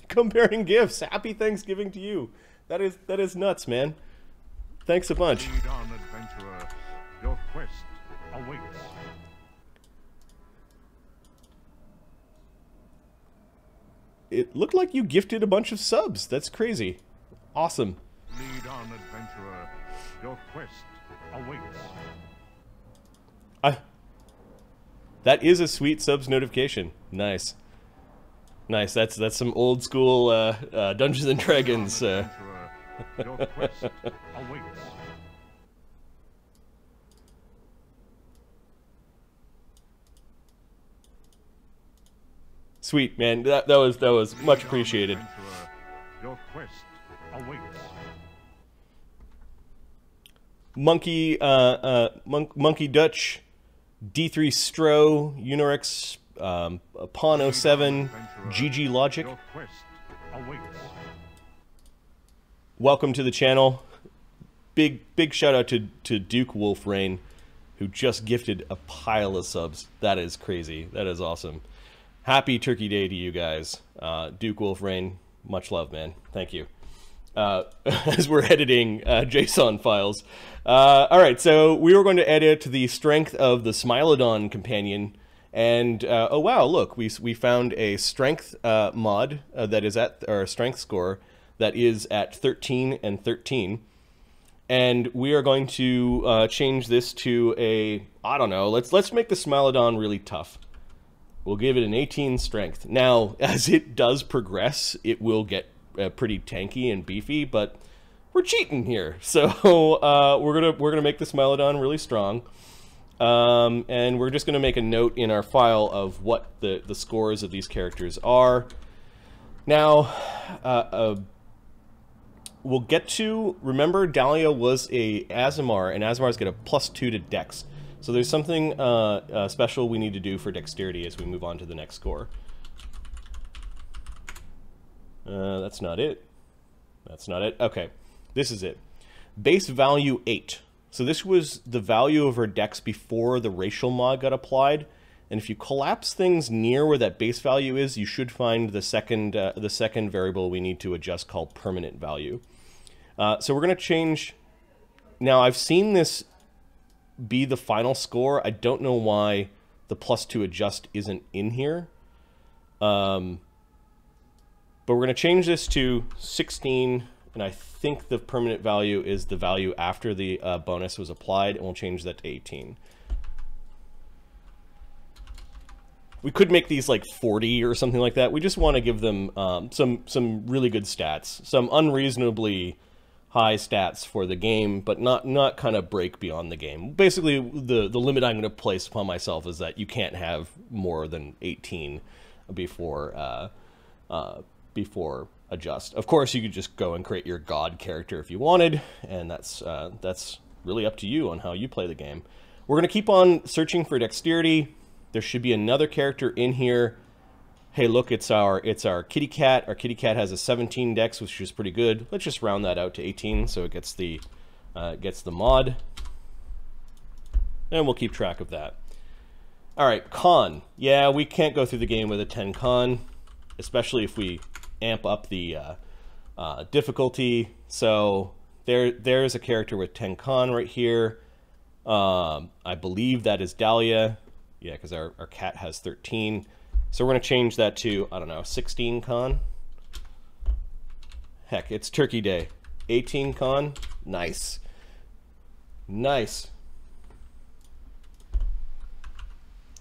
Comparing gifts. Happy Thanksgiving to you. That is nuts, man. Thanks a bunch. Lead on, adventurer. Your quest awaits. It looked like you gifted a bunch of subs. That's crazy. Awesome. Lead on, adventurer. Your quest awaits. That is a sweet subs notification. Nice. Nice. That's some old school Dungeons and Dragons. Your quest awaits. Sweet, man. That was much appreciated. Your quest awaits. Monkey Monkey Dutch, D3 Stro, Unirix, Pawn 07, GG Logic. Your quest awaits. Welcome to the channel. Big shout out to Duke Wolf Rain, who just gifted a pile of subs. That is crazy. That is awesome. Happy Turkey Day to you guys. Duke Wolf Rain, much love, man. Thank you. As we're editing JSON files. All right, so we were going to edit the strength of the Smilodon companion, and oh wow, look, we found a strength mod that is at, or a strength score that is at 13 and 13, and we are going to change this to a, I don't know, let's make the Smilodon really tough. We'll give it an 18 strength. Now, as it does progress, it will get pretty tanky and beefy, but we're cheating here. So we're gonna make the Smilodon really strong, and we're just gonna make a note in our file of what the scores of these characters are. Now, we'll get to, remember Dahlia was a Azamar, and Azamars get a +2 to Dex. So there's something special we need to do for dexterity as we move on to the next score. That's not it. That's not it. Okay, this is it. Base value 8. So this was the value of her dex before the racial mod got applied. And if you collapse things near where that base value is, you should find the second variable we need to adjust called permanent value. So we're going to change. Now I've seen this be the final score. I don't know why the +2 adjust isn't in here. But we're going to change this to 16, and I think the permanent value is the value after the bonus was applied, and we'll change that to 18. We could make these like 40 or something like that. We just want to give them some really good stats, some unreasonably high stats for the game, but not kind of break beyond the game. Basically, the limit I'm going to place upon myself is that you can't have more than 18 before adjust. Of course, you could just go and create your god character if you wanted, and that's really up to you on how you play the game. We're going to keep on searching for dexterity. There should be another character in here. Hey, look, it's our kitty cat. Our kitty cat has a 17 dex, which is pretty good. Let's just round that out to 18, so it gets the mod, and we'll keep track of that. All right, con. Yeah, we can't go through the game with a 10 con, especially if we amp up the difficulty. So there's a character with 10 con right here. I believe that is Dahlia. Yeah, because our cat has 13. So we're going to change that to, I don't know, 16 con. Heck, it's Turkey Day. 18 con. Nice. Nice.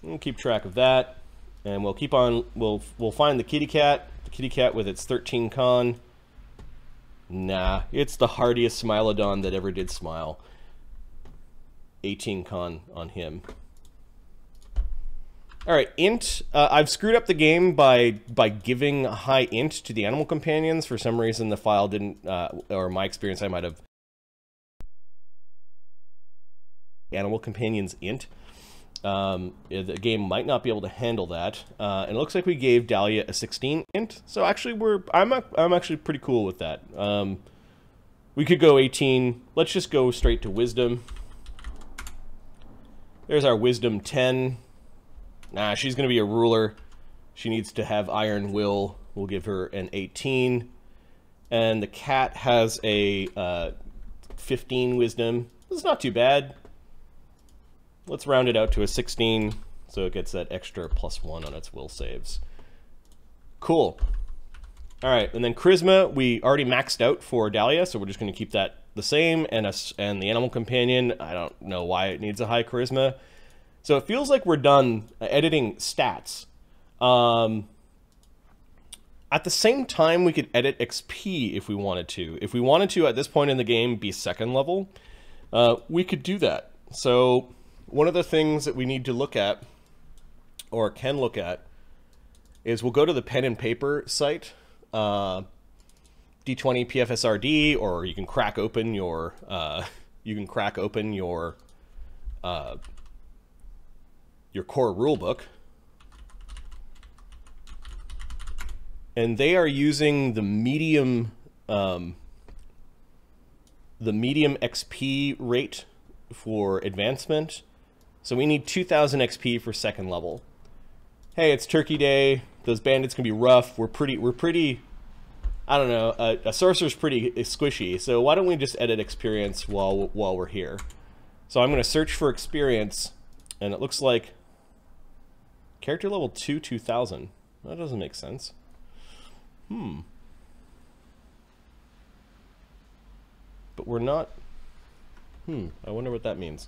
We'll keep track of that. And we'll keep on, we'll find the kitty cat with its 13 con. Nah, it's the hardiest Smilodon that ever did smile. 18 con on him. Alright, int. I've screwed up the game by giving a high int to the animal companions. For some reason the file didn't, or my experience, I might have animal companions int. The game might not be able to handle that. And it looks like we gave Dahlia a 16 int. So actually I'm actually pretty cool with that. We could go 18. Let's just go straight to wisdom. There's our wisdom 10. Nah, she's going to be a ruler. She needs to have iron will. We'll give her an 18. And the cat has a 15 wisdom. It's not too bad. Let's round it out to a 16, so it gets that extra +1 on its will saves. Cool. All right, and then charisma, we already maxed out for Dahlia, so we're just going to keep that the same. And the animal companion, I don't know why it needs a high charisma. So it feels like we're done editing stats. At the same time, we could edit XP if we wanted to. If we wanted to, at this point in the game, be 2nd level, we could do that. So one of the things that we need to look at, or can look at, is we'll go to the pen and paper site, D20 PFSRD, or you can crack open your core rulebook, and they are using the medium XP rate for advancement. So we need 2,000 XP for 2nd level. Hey, it's Turkey Day. Those bandits can be rough. We're pretty. I don't know. A sorcerer's pretty squishy. So why don't we just edit experience while we're here? So I'm going to search for experience, and it looks like character level 2, 2,000. That doesn't make sense. But we're not. I wonder what that means.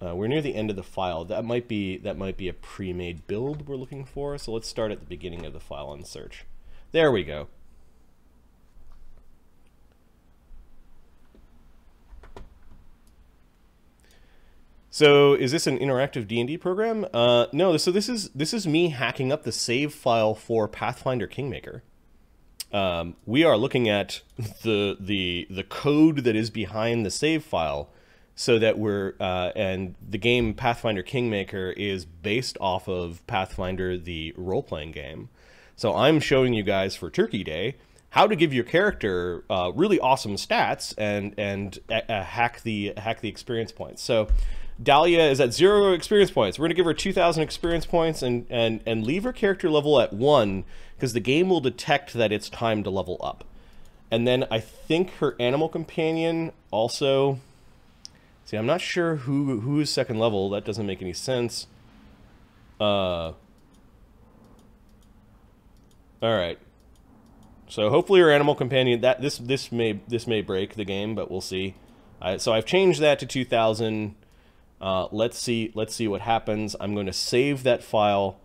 We're near the end of the file. That might be a pre-made build we're looking for. So let's start at the beginning of the file and search. There we go. So is this an interactive D&D program? No. So this is me hacking up the save file for Pathfinder Kingmaker. We are looking at the code that is behind the save file, so that we're and the game Pathfinder Kingmaker is based off of Pathfinder, the role-playing game. So I'm showing you guys for Turkey Day how to give your character really awesome stats and hack the experience points. So Dahlia is at 0 experience points. We're going to give her 2,000 experience points and leave her character level at 1, because the game will detect that it's time to level up. And then I think her animal companion also. See, I'm not sure who is 2nd level. That doesn't make any sense. All right. So hopefully her animal companion, that this may break the game, but we'll see. So I've changed that to 2,000. Let's see what happens. I'm going to save that file,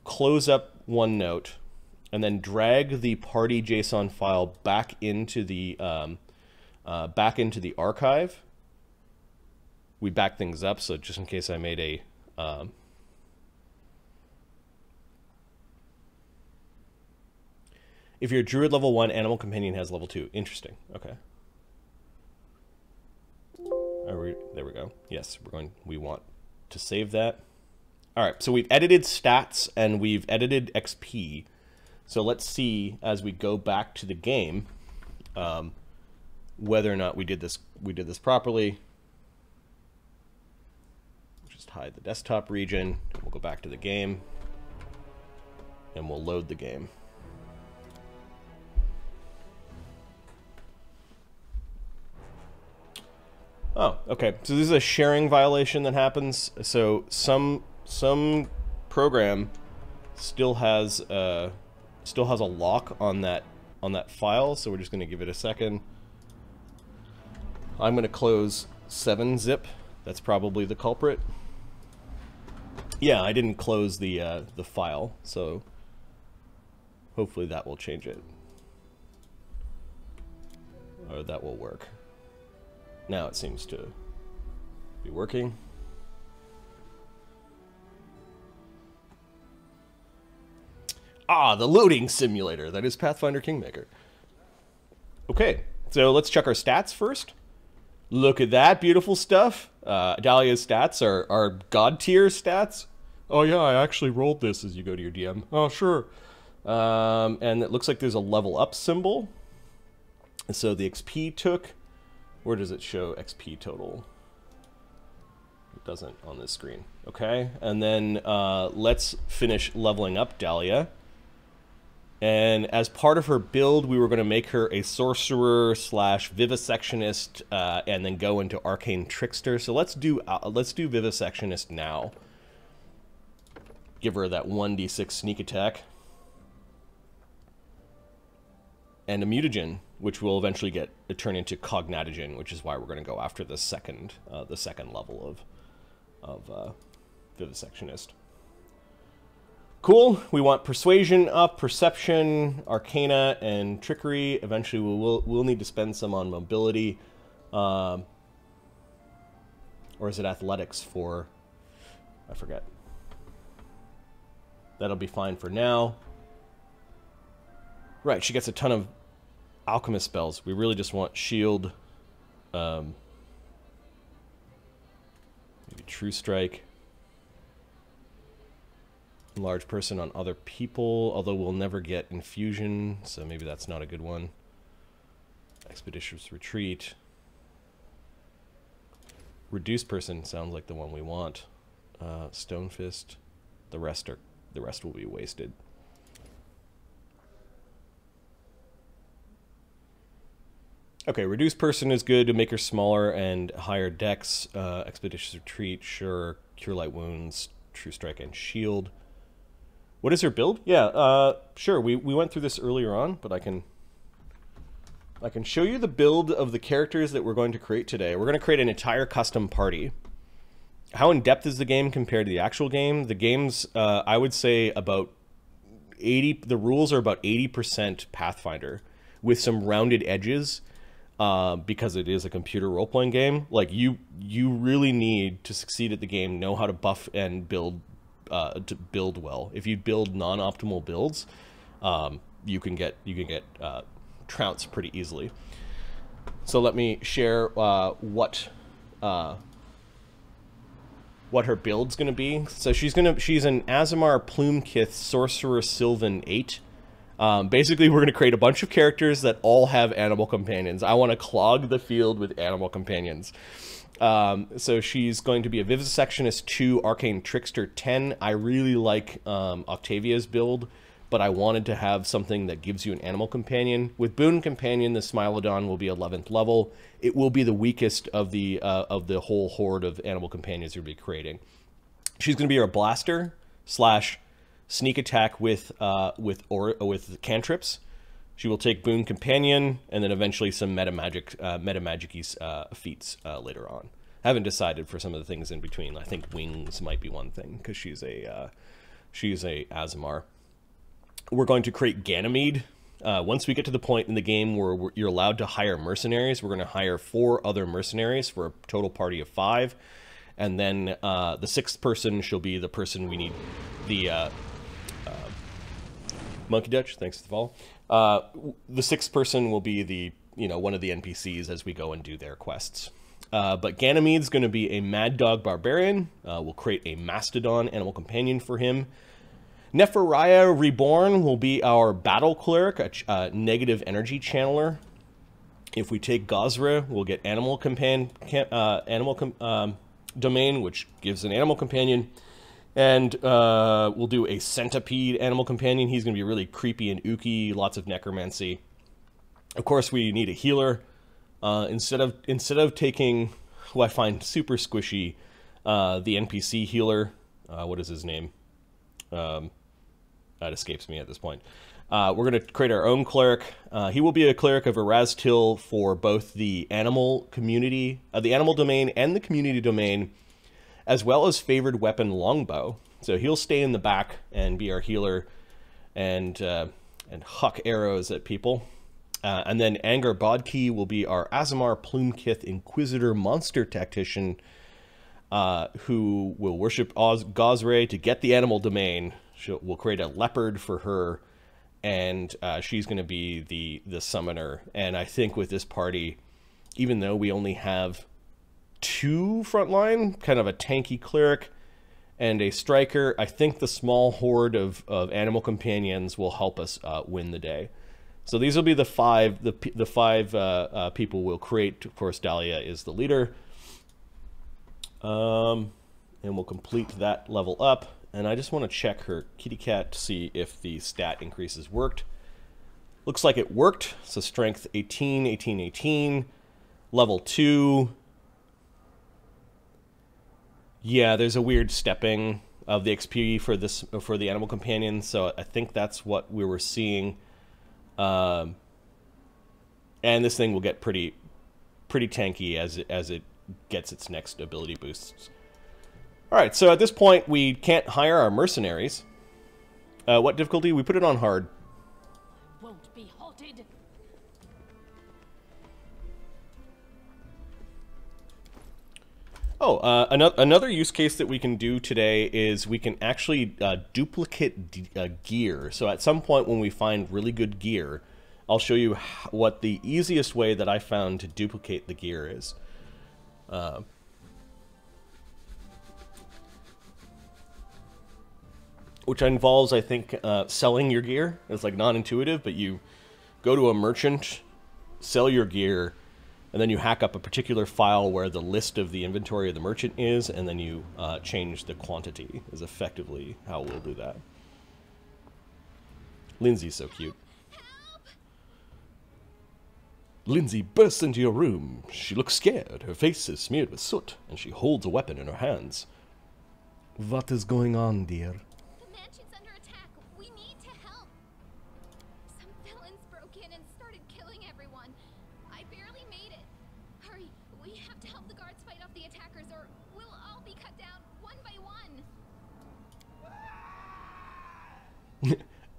close up OneNote, and then drag the party JSON file back into the archive. We back things up, so just in case I made a if you're Druid level 1, Animal Companion has level 2. Interesting. Okay. There we go. Yes, we want to save that. All right, so we've edited stats and we've edited XP. So let's see, as we go back to the game, whether or not we did this properly. Just hide the desktop region. We'll go back to the game, and we'll load the game. Oh, okay. So this is a sharing violation that happens. So some program still has a lock on that file, so we're just going to give it a second. I'm going to close 7-zip. That's probably the culprit. Yeah, I didn't close the file, so hopefully that will change it. Or that will work. Now it seems to be working. Ah, the loading simulator. That is Pathfinder Kingmaker. Okay, so let's check our stats first. Look at that beautiful stuff. Dahlia's stats are god tier stats. Oh yeah, I actually rolled this as you go to your DM. Oh sure. And it looks like there's a level up symbol. And so the XP took, where does it show XP total? It doesn't on this screen. Okay, and then let's finish leveling up Dahlia. And as part of her build, we were going to make her a sorcerer / vivisectionist, and then go into arcane trickster. So let's do vivisectionist now. Give her that 1d6 sneak attack, and a mutagen, which will eventually turn into cognitogen, which is why we're going to go after the second level of vivisectionist. Cool. We want persuasion up, perception, arcana, and trickery. Eventually, we'll need to spend some on mobility, or is it athletics for? I forget. That'll be fine for now. Right, she gets a ton of alchemist spells. We really just want shield, maybe true strike. Large person on other people, although we'll never get infusion, so maybe that's not a good one. Expeditious retreat. Reduced person sounds like the one we want. Stone fist. The rest will be wasted. Okay, reduced person is good to make her smaller and higher dex. Expeditious retreat, sure. Cure light wounds, true strike, and shield. What is her build? Yeah, sure. We went through this earlier on, but I can show you the build of the characters that we're going to create today. We're going to create an entire custom party. How in depth is the game compared to the actual game? The game's, I would say, about 80. The rules are about 80% Pathfinder, with some rounded edges, because it is a computer role-playing game. Like you really need to succeed at the game, know how to buff and build. To build well. If you build non-optimal builds, you can get trounced pretty easily. So let me share what her build's going to be. So she's an Azamar Plumekith Sorcerer Sylvan 8. Basically, we're going to create a bunch of characters that all have animal companions. I want to clog the field with animal companions. So she's going to be a Vivisectionist 2, Arcane Trickster 10. I really like Octavia's build, but I wanted to have something that gives you an animal companion. With Boon Companion, the Smilodon will be 11th level. It will be the weakest of the whole horde of animal companions you'll be creating. She's going to be our blaster / sneak attack with cantrips. She will take Boon Companion, and then eventually some meta-magic-y feats later on. I haven't decided for some of the things in between. I think wings might be one thing, because she's a Azamar. We're going to create Ganymede. Once we get to the point in the game where you're allowed to hire mercenaries, we're going to hire 4 other mercenaries for a total party of 5. And then the 6th person shall be the person we need. The Monkey Dutch, thanks for the follow. The 6th person will be one of the NPCs as we go and do their quests. But Ganymede's going to be a Mad Dog Barbarian. We'll create a Mastodon animal companion for him. Nephariah Reborn will be our Battle Cleric, a negative energy channeler. If we take Gozra, we'll get Animal Domain, which gives an animal companion. And we'll do a Centipede animal companion. He's going to be really creepy and ooky, lots of necromancy. Of course, we need a healer. Instead of taking who I find super squishy, the NPC healer. What is his name? That escapes me at this point. We're going to create our own cleric. He will be a cleric of Eraztil for both the animal community, the animal domain and the community domain, as well as favored weapon longbow. So he'll stay in the back and be our healer and huck arrows at people. And then Angar Bodki will be our Azamar Plumekith Inquisitor monster tactician, who will worship Gosray to get the animal domain. We'll create a leopard for her, and she's going to be the summoner. And I think with this party, even though we only have 2 frontline, kind of a tanky cleric and a striker, I think the small horde of animal companions will help us win the day. So these will be the five people we'll create. Of course, Dahlia is the leader. And we'll complete that level up. And I just want to check her kitty cat to see if the stat increases worked. Looks like it worked. So strength 18, 18, 18. Level 2. Yeah, there's a weird stepping of the XP for the animal companion. So I think that's what we were seeing. And this thing will get pretty tanky as it gets its next ability boosts. All right, so at this point we can't hire our mercenaries. What difficulty? We put it on hard. Won't be halted. Oh, another use case that we can do today is we can actually duplicate gear. So at some point when we find really good gear, I'll show you what the easiest way that I found to duplicate the gear is. Which involves, I think, selling your gear. It's like non-intuitive, but you go to a merchant, sell your gear, and then you hack up a particular file where the list of the inventory of the merchant is, and then you change the quantity, is effectively how we'll do that. Lindsay's so cute. Lindsay bursts into your room. She looks scared. Her face is smeared with soot, and she holds a weapon in her hands. What is going on, dear? The mansion's under attack. We need to help. Some villains broke in and started killing everyone. I barely made it. Hurry, we have to help the guards fight off the attackers, or we'll all be cut down one by one.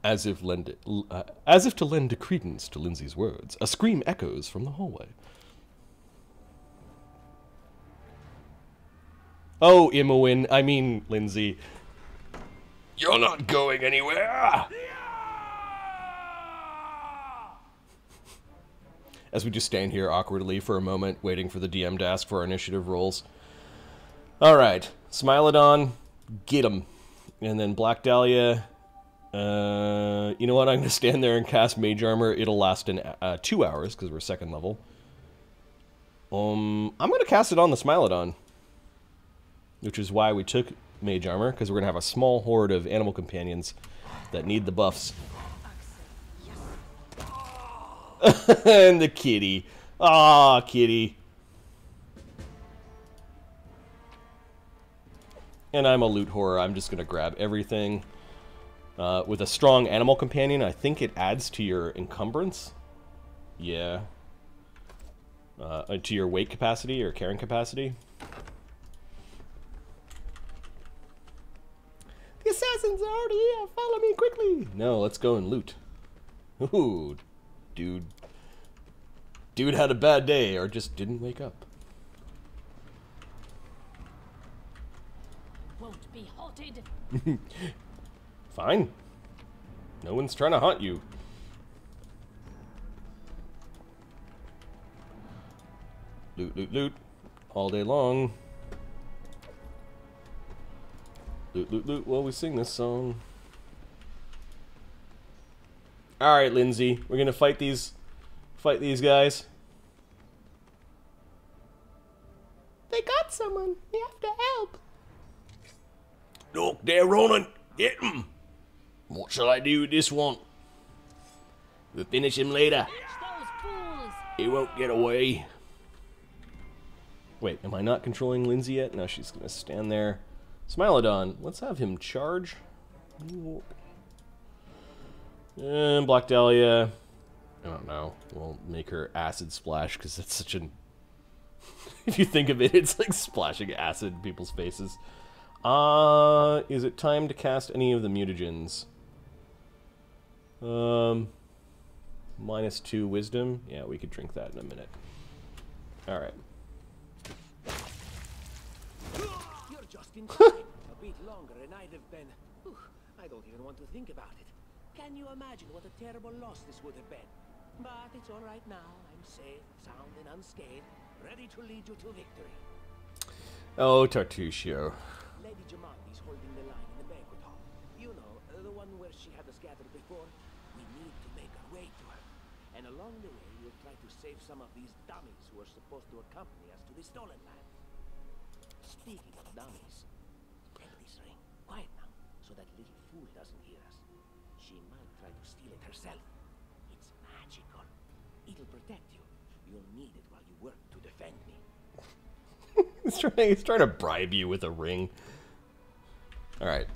As if to lend credence to Lindsay's words, a scream echoes from the hallway. Oh, Imowen, I mean Lindsay. You're not going anywhere! As we just stand here awkwardly for a moment, waiting for the DM to ask for our initiative rolls. Alright, Smilodon, get him. And then Black Dahlia... you know what? I'm going to stand there and cast Mage Armor. It'll last in 2 hours, because we're 2nd level. I'm going to cast it on the Smilodon. Which is why we took Mage Armor, because we're going to have a small horde of animal companions that need the buffs. And the kitty. Ah, kitty. And I'm a loot whore. I'm just going to grab everything. With a strong animal companion, I think it adds to your encumbrance. Yeah. To your weight capacity or carrying capacity. The assassins are already here! Follow me quickly! No, let's go and loot. Ooh, dude. Dude had a bad day or just didn't wake up. Won't be halted. Fine. No one's trying to haunt you. Loot, loot, loot. All day long. Loot, loot, loot while we sing this song. Alright, Lindsay. We're gonna fight these guys. They got someone. We have to help. Look, they're running. Get them. What shall I do with this one? We'll finish him later. He won't get away. Wait, am I not controlling Lindsay yet? No, she's gonna stand there. Smilodon, let's have him charge. Black Dahlia. I don't know. We'll make her acid splash because it's such an... if you think of it, it's like splashing acid in people's faces. Is it time to cast any of the mutagens? -2 wisdom. Yeah, we could drink that in a minute. Alright. You're just in time. A bit longer and I'd have been... Whew, I don't even want to think about it. Can you imagine what a terrible loss this would have been? But it's all right now. I'm safe, sound, and unscathed, ready to lead you to victory. Oh, Tartusio. Lady Jamandi's holding the line in the banquet hall. You know, the one where she had us gathered before. We need to make our way to her. And along the way, we'll try to save some of these dummies who are supposed to accompany us to the stolen land. Speaking of dummies, take this ring. Quiet now, so that little fool doesn't hear us. She might try to steal it herself. It's magical. It'll protect you. You'll need it while you work to defend me. He's trying to bribe you with a ring. Alright.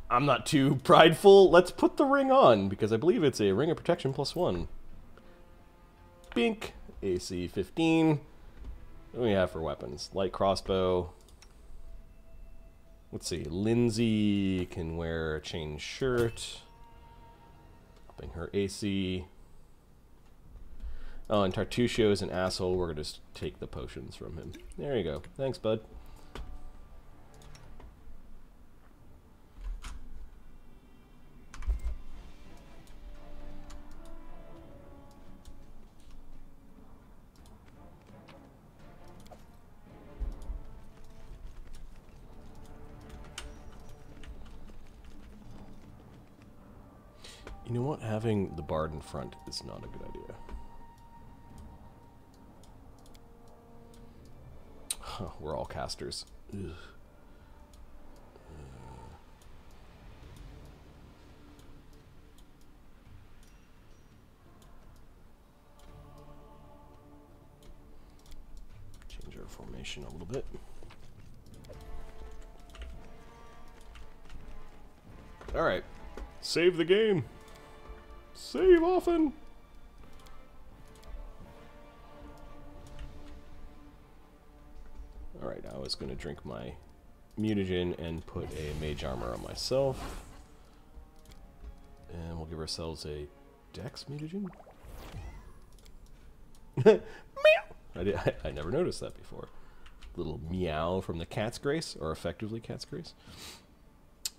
I'm not too prideful. Let's put the ring on, because I believe it's a ring of protection +1. Bink. AC 15. What do we have for weapons? Light crossbow. Let's see. Lindsay can wear a chain shirt. Upping her AC. Oh, and Tartusio is an asshole. We're going to just take the potions from him. There you go. Thanks, bud. You know what? Having the bard in front is not a good idea. Huh, we're all casters. Ugh. Change our formation a little bit. Alright. Save the game. Save often. Alright, I was going to drink my mutagen and put a mage armor on myself. And we'll give ourselves a dex mutagen. Meow! I never noticed that before. Little meow from the cat's grace, or effectively cat's grace.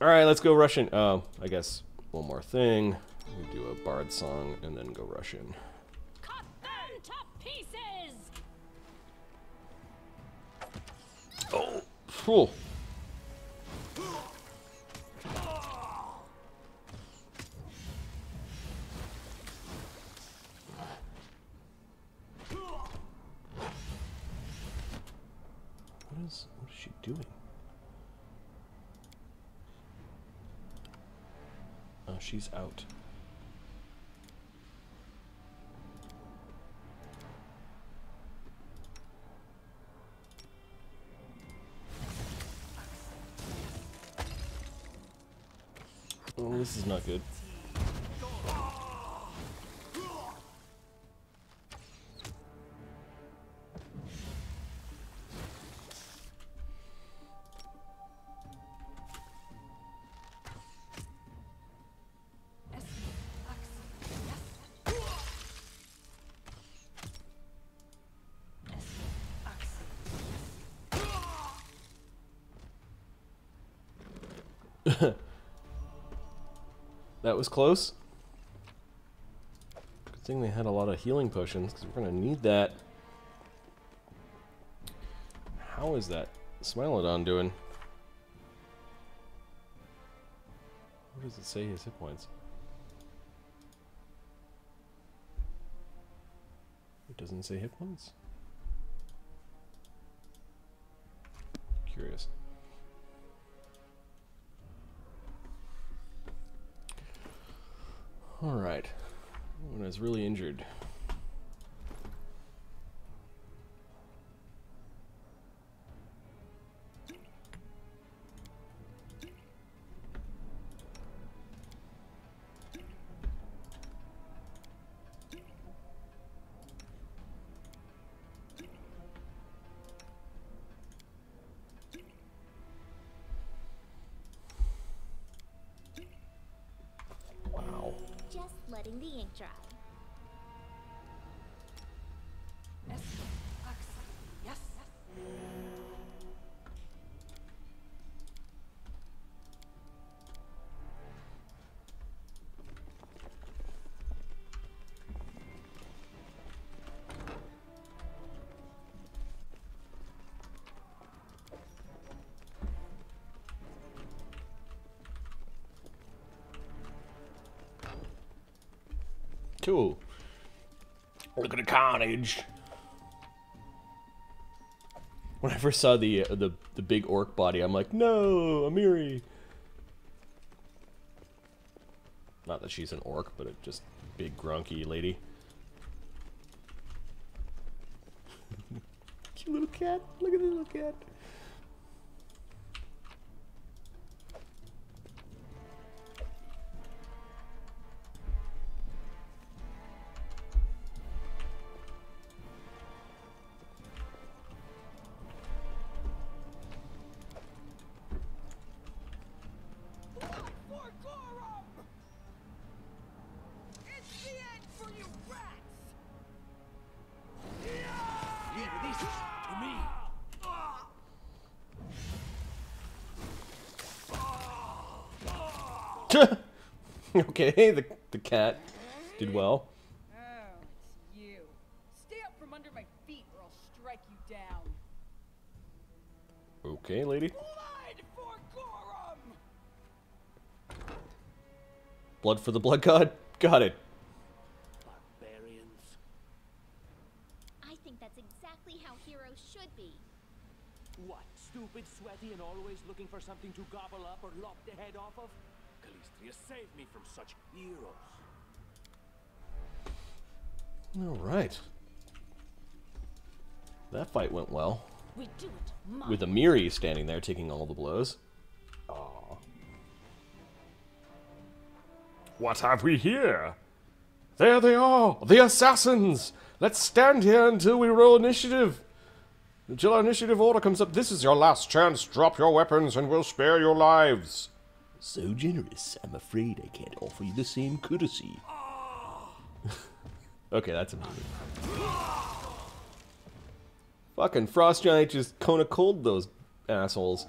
Alright, let's go rush in. Oh, I guess one more thing. We do a bard song and then go rush in. Cut them to pieces! Oh, cool. What is she doing? Oh, she's out. Oh, this is not good. That was close. Good thing they had a lot of healing potions, because we're going to need that. How is that Smilodon doing? What does it say his hit points? It doesn't say hit points? Curious. Alright. One is really injured. letting the ink dry. Yes. Cool. Look at the carnage. When I first saw the big orc body, I'm like, no, Amiri. Not that she's an orc, but a just big grunky lady. Cute little cat. Look at the little cat. Okay, the cat did well. Oh, it's you. Stay up from under my feet or I'll strike you down. Okay, lady. Blood for Gorum! Blood for the blood god? Got it. Barbarians. I think that's exactly how heroes should be. What, stupid, sweaty, and always looking for something to gobble up or lop the head off of? Calistria, save me from such heroes. Alright. That fight went well. We do it, With Amiri standing there taking all the blows. Aww. What have we here? There they are, the assassins! Let's stand here until we roll initiative. Until our initiative order comes up. This is your last chance. Drop your weapons and we'll spare your lives. So generous, I'm afraid I can't offer you the same courtesy. Okay, that's amazing. Fucking Frost Giant just Kona cold those assholes.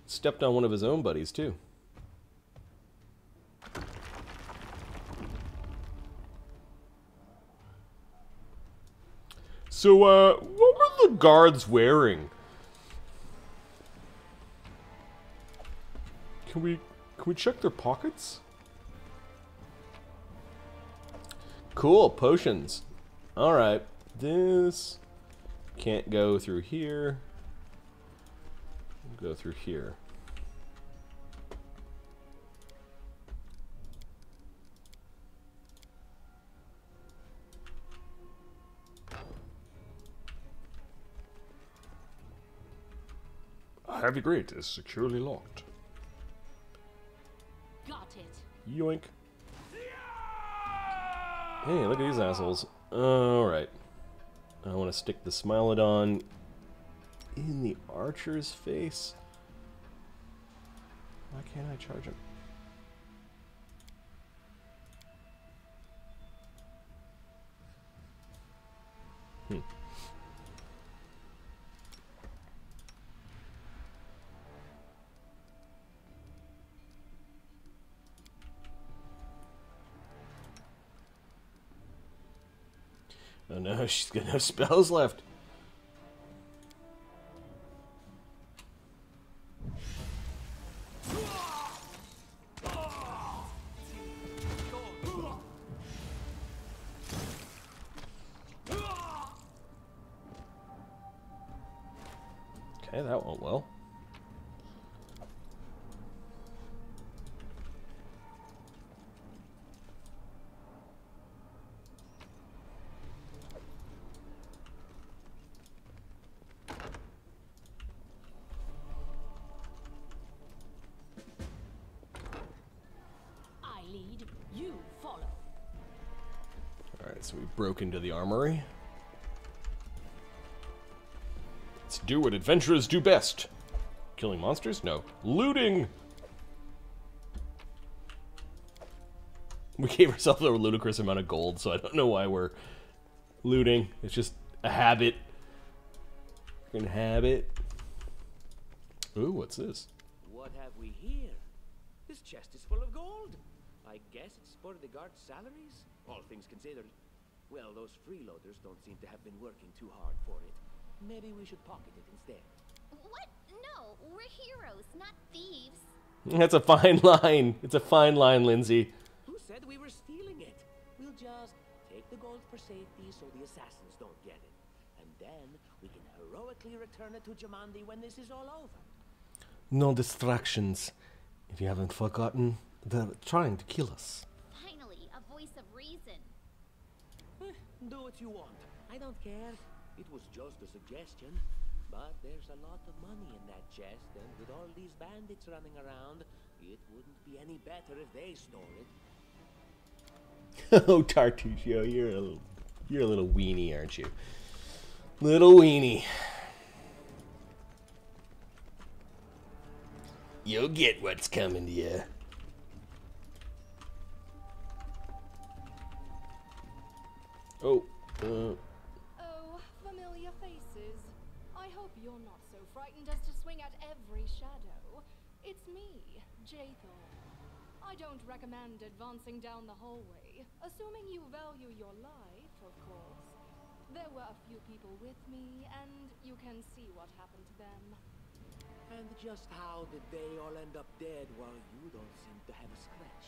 Stepped on one of his own buddies, too. So, what were the guards wearing? Can we check their pockets? Cool, potions. Alright, this can't go through here. Go through here. A heavy grate is securely locked. Got it. Yoink. Hey, look at these assholes. Alright. I want to stick the Smilodon in the archer's face. Why can't I charge him? Oh no, she's got no spells left. Okay, that went well. So we broke into the armory. Let's do what adventurers do best. Killing monsters? No. Looting! We gave ourselves a ludicrous amount of gold, so I don't know why we're looting. It's just a habit. Freaking habit. Ooh, what's this? What have we here? This chest is full of gold. I guess it's for the guards' salaries, all things considered. Well, those freeloaders don't seem to have been working too hard for it. Maybe we should pocket it instead. What? No, we're heroes, not thieves. That's a fine line. It's a fine line, Lindsay. Who said we were stealing it? We'll just take the gold for safety so the assassins don't get it. And then we can heroically return it to Jamandi when this is all over. No distractions. If you haven't forgotten, they're trying to kill us. Finally, a voice of reason. Do what you want. I don't care. It was just a suggestion. But there's a lot of money in that chest, and with all these bandits running around, it wouldn't be any better if they stole it. Oh, Tartuccio, you're a little weenie, aren't you? Little weenie. You'll get what's coming to you. Oh, Oh, familiar faces. I hope you're not so frightened as to swing at every shadow. It's me, JSon. I don't recommend advancing down the hallway, assuming you value your life, of course. There were a few people with me, and you can see what happened to them. And just how did they all end up dead while you don't seem to have a scratch?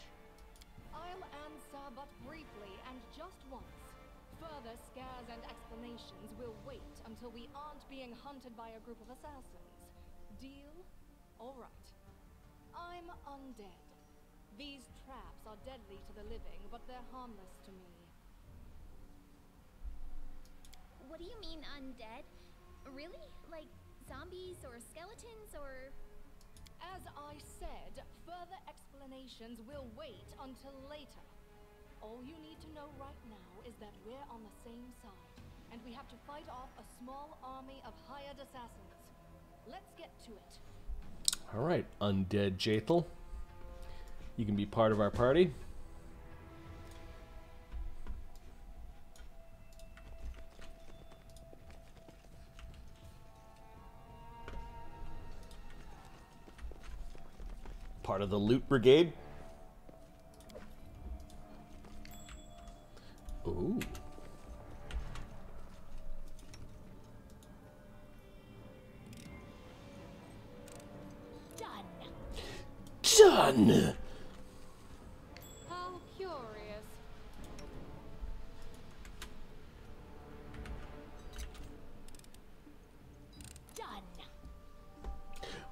I'll answer but briefly and just once. Further scares and explanations will wait until we aren't being hunted by a group of assassins. Deal? All right. I'm undead. These traps are deadly to the living, but they're harmless to me. What do you mean undead? Really? Like zombies or skeletons or... As I said, further explanations will wait until later. All you need to know right now is that we're on the same side, and we have to fight off a small army of hired assassins. Let's get to it. all right, undead JSon. You can be part of our party. Part of the loot brigade. Ooh. Done. How curious.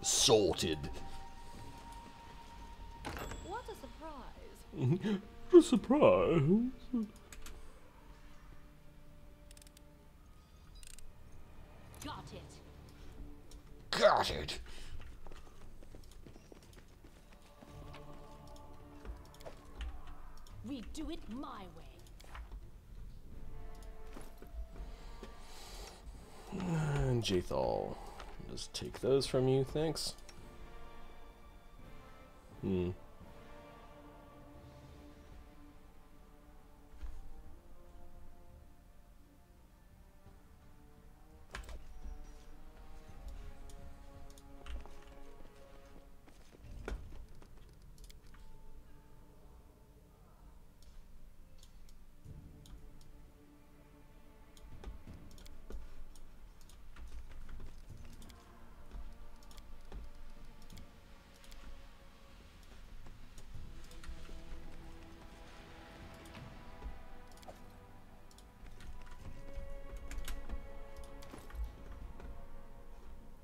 Sorted. What a surprise. What a surprise. Got it. Got it. We do it my way. And JSon. Just take those from you, thanks.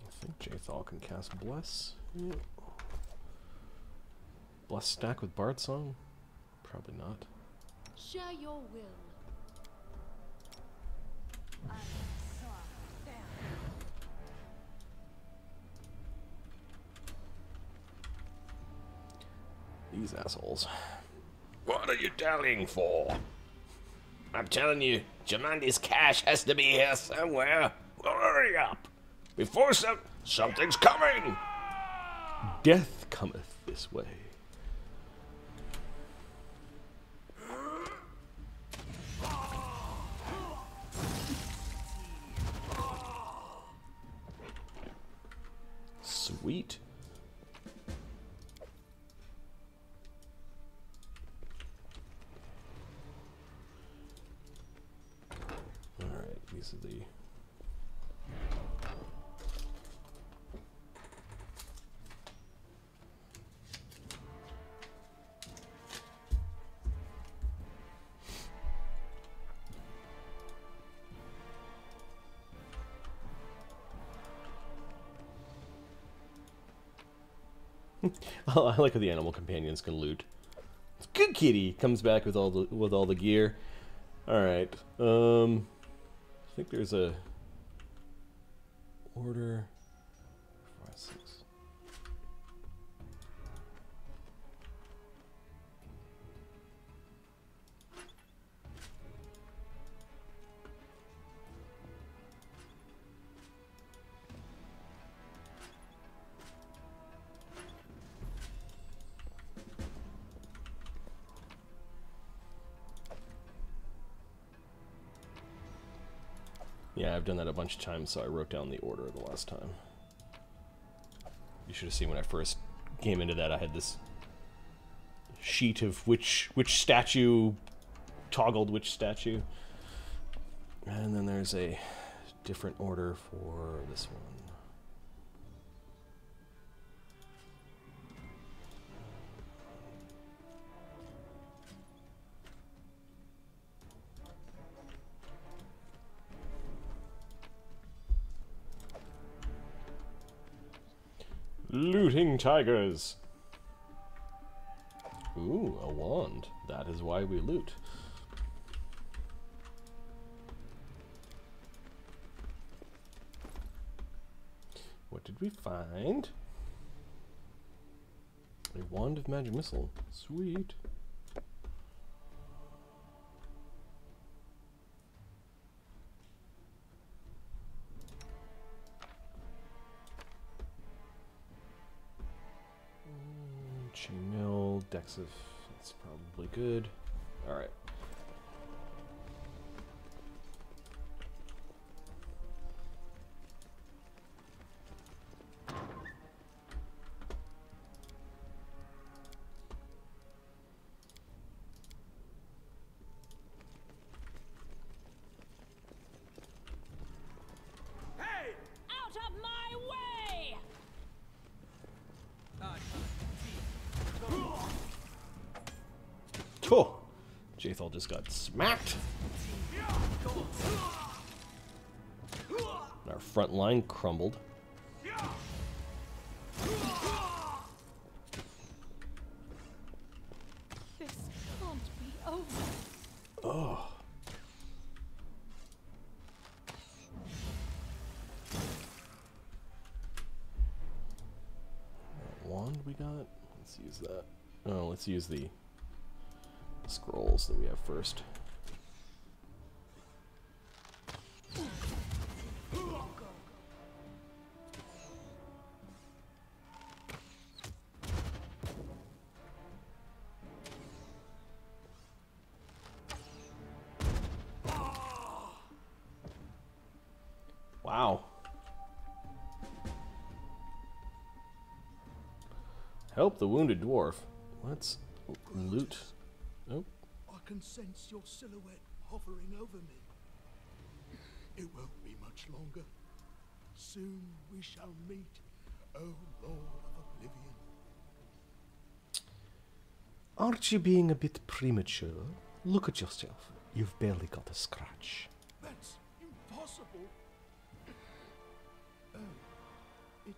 I think JSon can cast Bless. Yeah. Bless stack with Bard Song? Probably not. Share your will. These assholes. What are you dallying for? I'm telling you, Jamandi's cash has to be here somewhere. Well, hurry up. Before something's coming. Death cometh this way. these are the... Oh, I like how the animal companions can loot. It's good kitty. Comes back with all the gear. All right. I think there's a order. 5, 6. Yeah, I've done that a bunch of times, so I wrote down the order the last time. You should have seen when I first came into that, I had this sheet of which statue toggled which statue. And then there's a different order for this one. Looting tigers. Ooh, a wand. That is why we loot. What did we find? A wand of magic missile. Sweet. Chainmail, Dex of, that's probably good. Alright. Hey! Out of my way! Oh! Jathal just got smacked. Our front line crumbled. This can't be over. Oh. That wand we got? Let's use that. Oh, let's use the scrolls that we have first. Wow. Help the wounded dwarf. Let's loot. Oh. I can sense your silhouette hovering over me. It won't be much longer. Soon we shall meet, O Lord of Oblivion. Aren't you being a bit premature? Look at yourself. You've barely got a scratch. That's impossible. Oh, it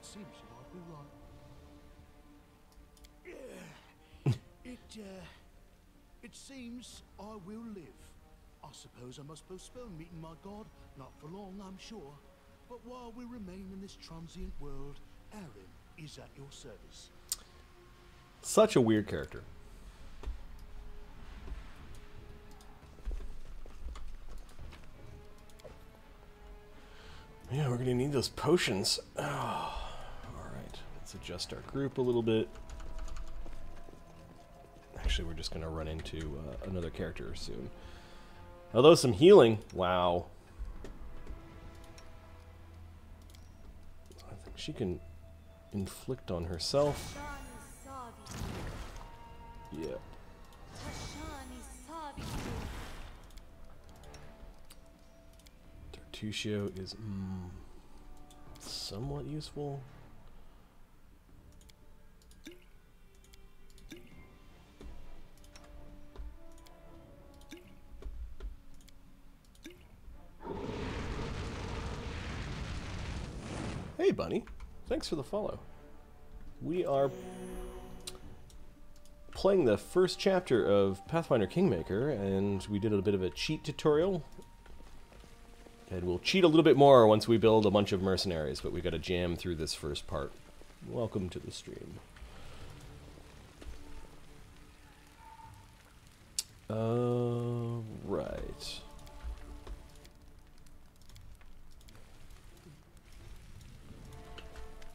seems you might be right. It seems I will live. I suppose I must postpone meeting my god. Not for long, I'm sure. But while we remain in this transient world, Aaron is at your service. Such a weird character. Yeah, we're gonna need those potions. Oh, alright, let's adjust our group a little bit. Actually, we're just gonna run into another character soon. Although some healing. Wow. I think she can inflict on herself. Yeah. Tartusio is somewhat useful. Hey, Bunny. Thanks for the follow. We are playing the first chapter of Pathfinder Kingmaker, and we did a bit of a cheat tutorial. And we'll cheat a little bit more once we build a bunch of mercenaries, but we got to jam through this first part. Welcome to the stream. Right.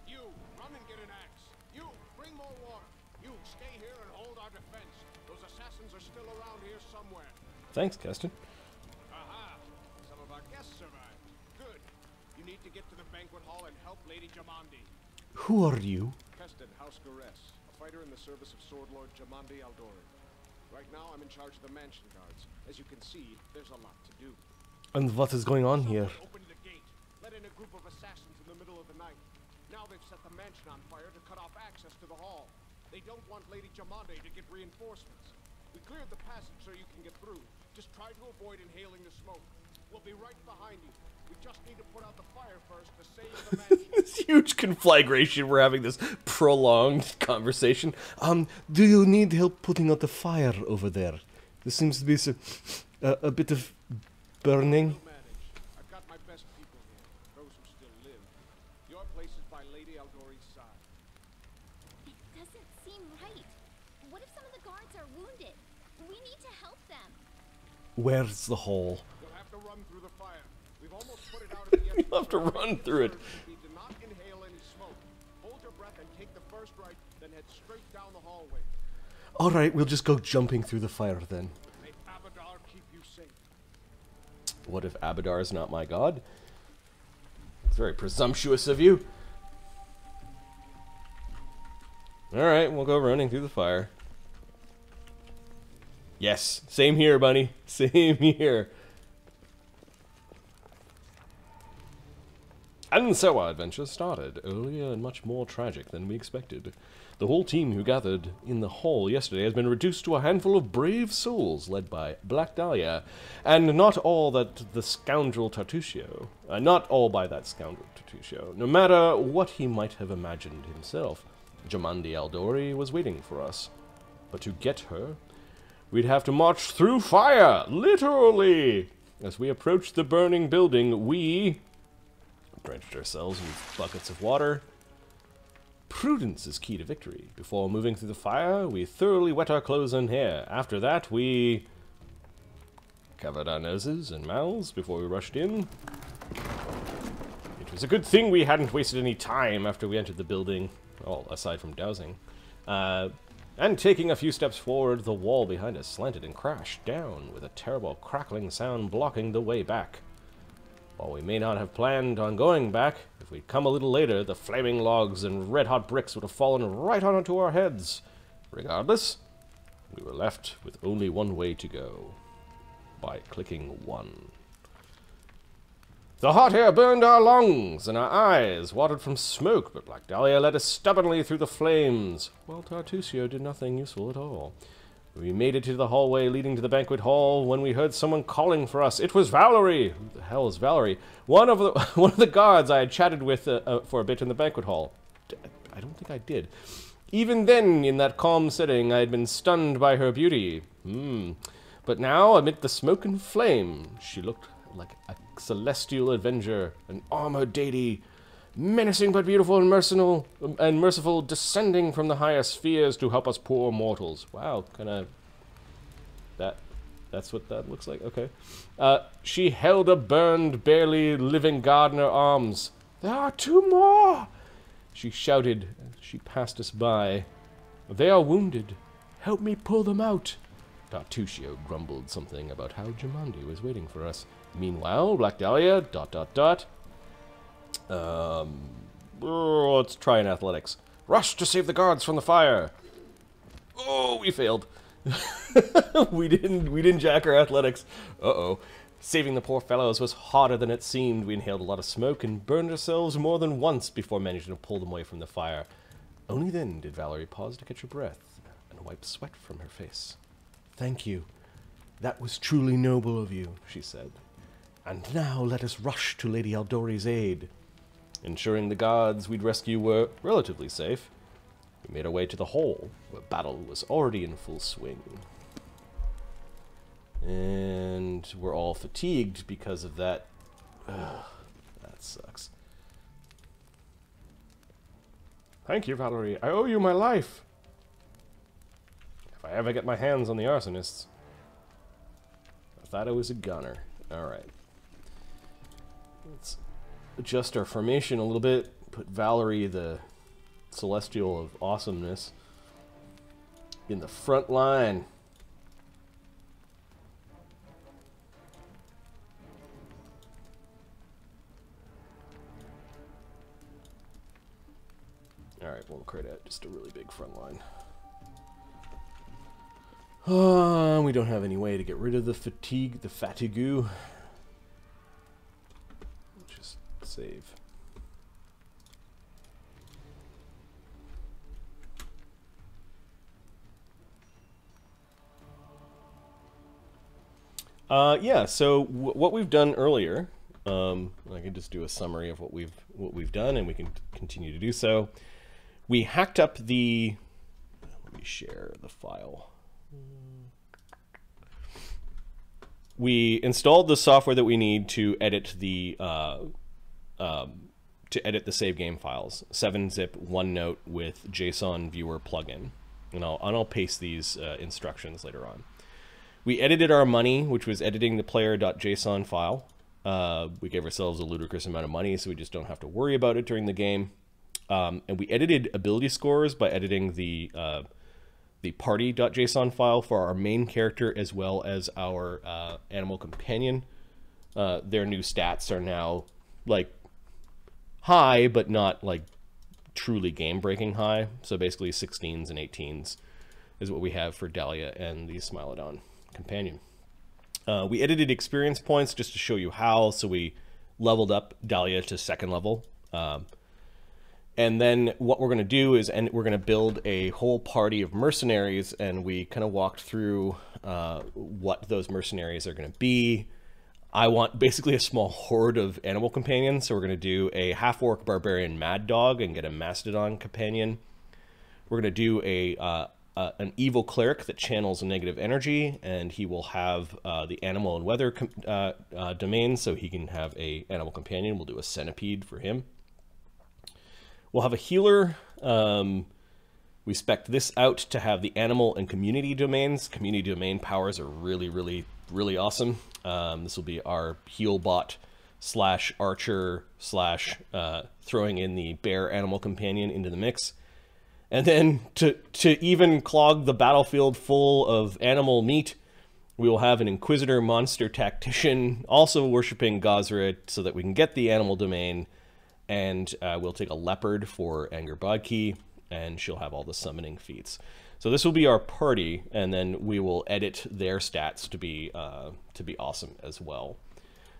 You, run and get an axe. You, bring more water. You, stay here and hold our defense. Those assassins are still around here somewhere. Thanks, Keston. Aha! Some of our guests survived. Good. You need to get to the banquet hall and help Lady Jamandi. Who are you? Keston, House Garess, a fighter in the service of Sword Lord Jamandi Aldori. Right now, I'm in charge of the mansion guards. As you can see, there's a lot to do. And what is going on here? Open the gate. Let in a group of assassins in the middle of the night. Now they've set the mansion on fire to cut off access to the hall. They don't want Lady Jamande to get reinforcements. We cleared the passage so you can get through. Just try to avoid inhaling the smoke. We'll be right behind you. We just need to put out the fire first to save the mansion. This huge conflagration. We're having this prolonged conversation. Do you need help putting out the fire over there? There seems to be a bit of burning. I've got my best people here, those who still live. Your place is by Lady Aldori's side. It doesn't seem right. What if some of the guards are wounded? We need to help them. Where's the hole? You'll have to run through the fire. We've almost put it out at the end. You'll have to run through it. Do not inhale any smoke. Hold your breath and take the first right, then head straight down the hallway. Alright, we'll just go jumping through the fire then. May Abadar keep you safe. What if Abadar is not my god? It's very presumptuous of you. Alright, we'll go running through the fire. Yes, same here, Bunny. Same here. And so our adventure started, earlier and much more tragic than we expected. The whole team who gathered in the hall yesterday has been reduced to a handful of brave souls, led by Black Dahlia, and not all that the scoundrel Tartusio. Not all by that scoundrel Tartusio, no matter what he might have imagined himself. Jamandi Aldori was waiting for us. But to get her, we'd have to march through fire, literally! As we approached the burning building, we drenched ourselves in buckets of water. Prudence is key to victory. Before moving through the fire, we thoroughly wet our clothes and hair. After that, we covered our noses and mouths before we rushed in. It was a good thing we hadn't wasted any time after we entered the building, well, aside from dowsing. And taking a few steps forward, the wall behind us slanted and crashed down, with a terrible crackling sound blocking the way back. While we may not have planned on going back, if we'd come a little later, the flaming logs and red-hot bricks would have fallen right onto our heads. Regardless, we were left with only one way to go. By clicking 1. The hot air burned our lungs, and our eyes watered from smoke, but Black Dahlia led us stubbornly through the flames, while Tartusio did nothing useful at all. We made it to the hallway leading to the banquet hall when we heard someone calling for us. It was Valerie! Who the hell is Valerie? One of the guards I had chatted with for a bit in the banquet hall. I don't think I did. Even then, in that calm setting, I had been stunned by her beauty. But now, amid the smoke and flame, she looked like a celestial avenger, an armored deity, menacing but beautiful and merciful, descending from the higher spheres to help us poor mortals. Wow, that's what that looks like? Okay. She held a burned, barely living god in her arms. There are 2 more! She shouted as she passed us by. They are wounded. Help me pull them out. Tartusio grumbled something about how Jamandi was waiting for us. Meanwhile, Black Dahlia, ... let's try an athletics. Rush to save the guards from the fire. Oh, we failed. we didn't jack our athletics. Uh-oh. Saving the poor fellows was harder than it seemed. We inhaled a lot of smoke and burned ourselves more than once before managing to pull them away from the fire. Only then did Valerie pause to catch her breath and wipe sweat from her face. Thank you. That was truly noble of you, she said. And now let us rush to Lady Aldori's aid. Ensuring the guards we'd rescue were relatively safe, we made our way to the hall, where battle was already in full swing. And we're all fatigued because of that. Ugh, that sucks. Thank you, Valerie. I owe you my life. If I ever get my hands on the arsonists. I thought I was a gunner. Alright. Let's adjust our formation a little bit. Put Valerie, the celestial of awesomeness, in the front line. Alright, we'll create just a really big front line. We don't have any way to get rid of the fatigue. Just save. Yeah, so what we've done earlier, I can just do a summary of what we've done, and we can continue to do so. We hacked up the, let me share the file. We installed the software that we need to edit the save game files, 7-zip OneNote with JSon Viewer plugin, and I'll paste these instructions later on. We edited our money, which was editing the player.json file. We gave ourselves a ludicrous amount of money, so we just don't have to worry about it during the game. And we edited ability scores by editing the party.json file for our main character as well as our animal companion. Their new stats are now like high, but not like truly game-breaking high. So basically 16s and 18s is what we have for Dahlia and the Smilodon companion. We edited experience points just to show you how. So we leveled up Dahlia to 2nd level. And then what we're going to do is, we're going to build a whole party of mercenaries, and we kind of walked through what those mercenaries are going to be. I want basically a small horde of animal companions, so we're going to do a half-orc barbarian mad dog and get a mastodon companion. We're going to do an evil cleric that channels negative energy, and he will have the animal and weather domain, so he can have a animal companion. We'll do a centipede for him. We'll have a healer. We spec'd this out to have the animal and community domains. Community domain powers are really, really, really awesome. This will be our heal bot / archer / throwing in the bear animal companion into the mix. And then to even clog the battlefield full of animal meat, we will have an Inquisitor monster tactician also worshiping Gazra so that we can get the animal domain. And we'll take a leopard for Anger Bodki, and she'll have all the summoning feats. So this will be our party, and then we will edit their stats to be awesome as well.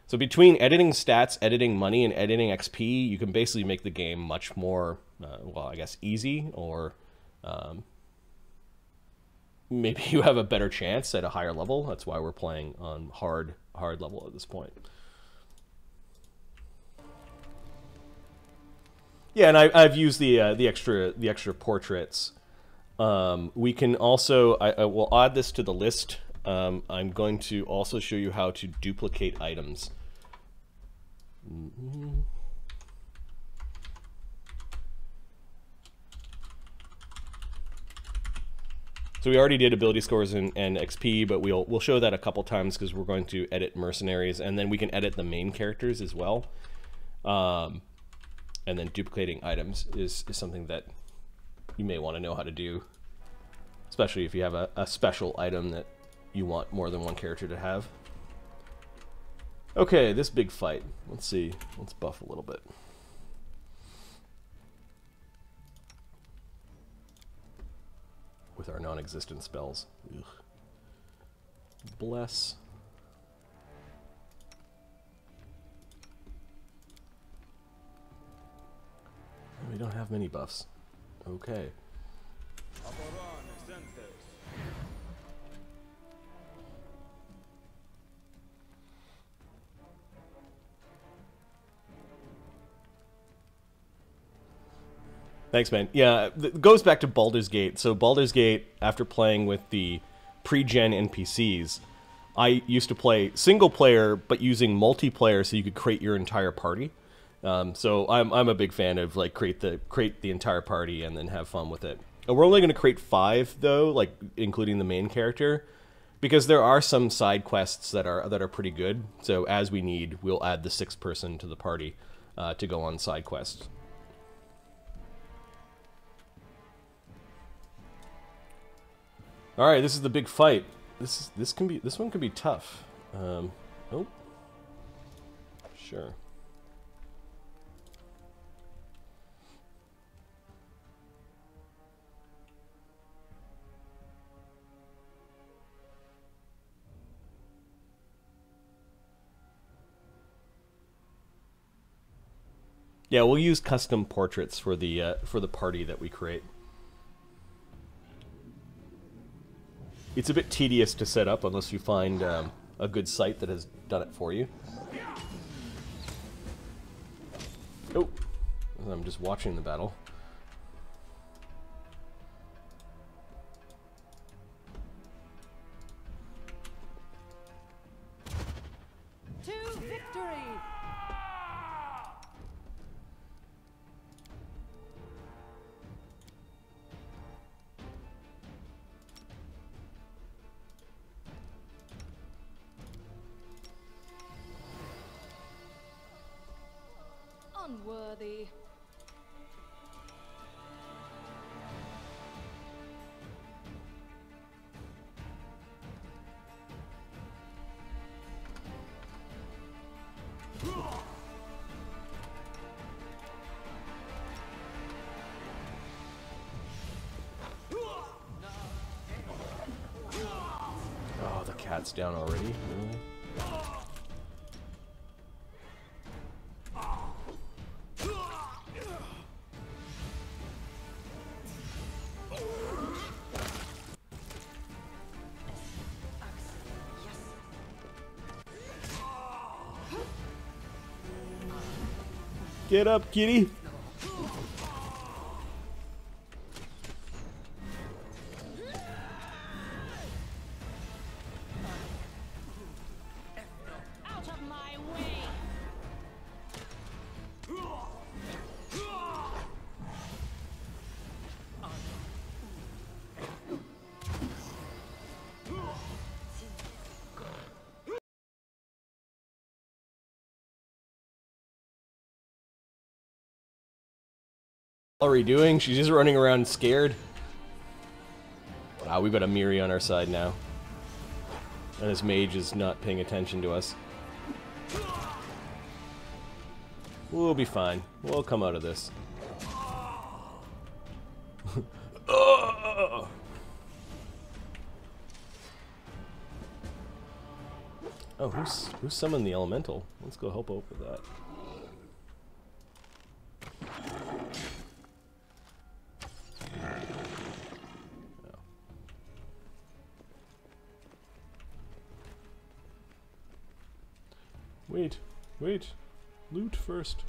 So between editing stats, editing money, and editing XP, you can basically make the game much more, well, I guess easy, or maybe you have a better chance at a higher level. That's why we're playing on hard level at this point. Yeah, and I've used the extra portraits. We can also I will add this to the list. I'm going to also show you how to duplicate items. So we already did ability scores and XP, but we'll show that a couple times because we're going to edit mercenaries, and then we can edit the main characters as well. And then duplicating items is something that you may want to know how to do, especially if you have a special item that you want more than one character to have. Okay, this big fight. Let's see. Let's buff a little bit. With our non-existent spells. Ugh. Bless. We don't have many buffs. Okay. Thanks, man. Yeah, it goes back to Baldur's Gate. So Baldur's Gate, after playing with the pre-gen NPCs, I used to play single player, but using multiplayer so you could create your entire party. So I'm a big fan of like create the entire party and then have fun with it. We're only going to create 5 though, like including the main character, because there are some side quests that are pretty good. So as we need, we'll add the 6th person to the party to go on side quests. All right, this is the big fight. This one could be tough. Oh, sure. Yeah, we'll use custom portraits for the party that we create. It's a bit tedious to set up unless you find a good site that has done it for you. Oh, I'm just watching the battle. To victory! Unworthy. Oh, the cat's down already? Really? Get up, kitty! Out of my way! What are we doing? She's just running around scared. Wow, we've got a Miri on our side now. And this mage is not paying attention to us. We'll be fine. We'll come out of this. Oh, who's summoned the elemental? Let's go help out with that. Wait. Loot first.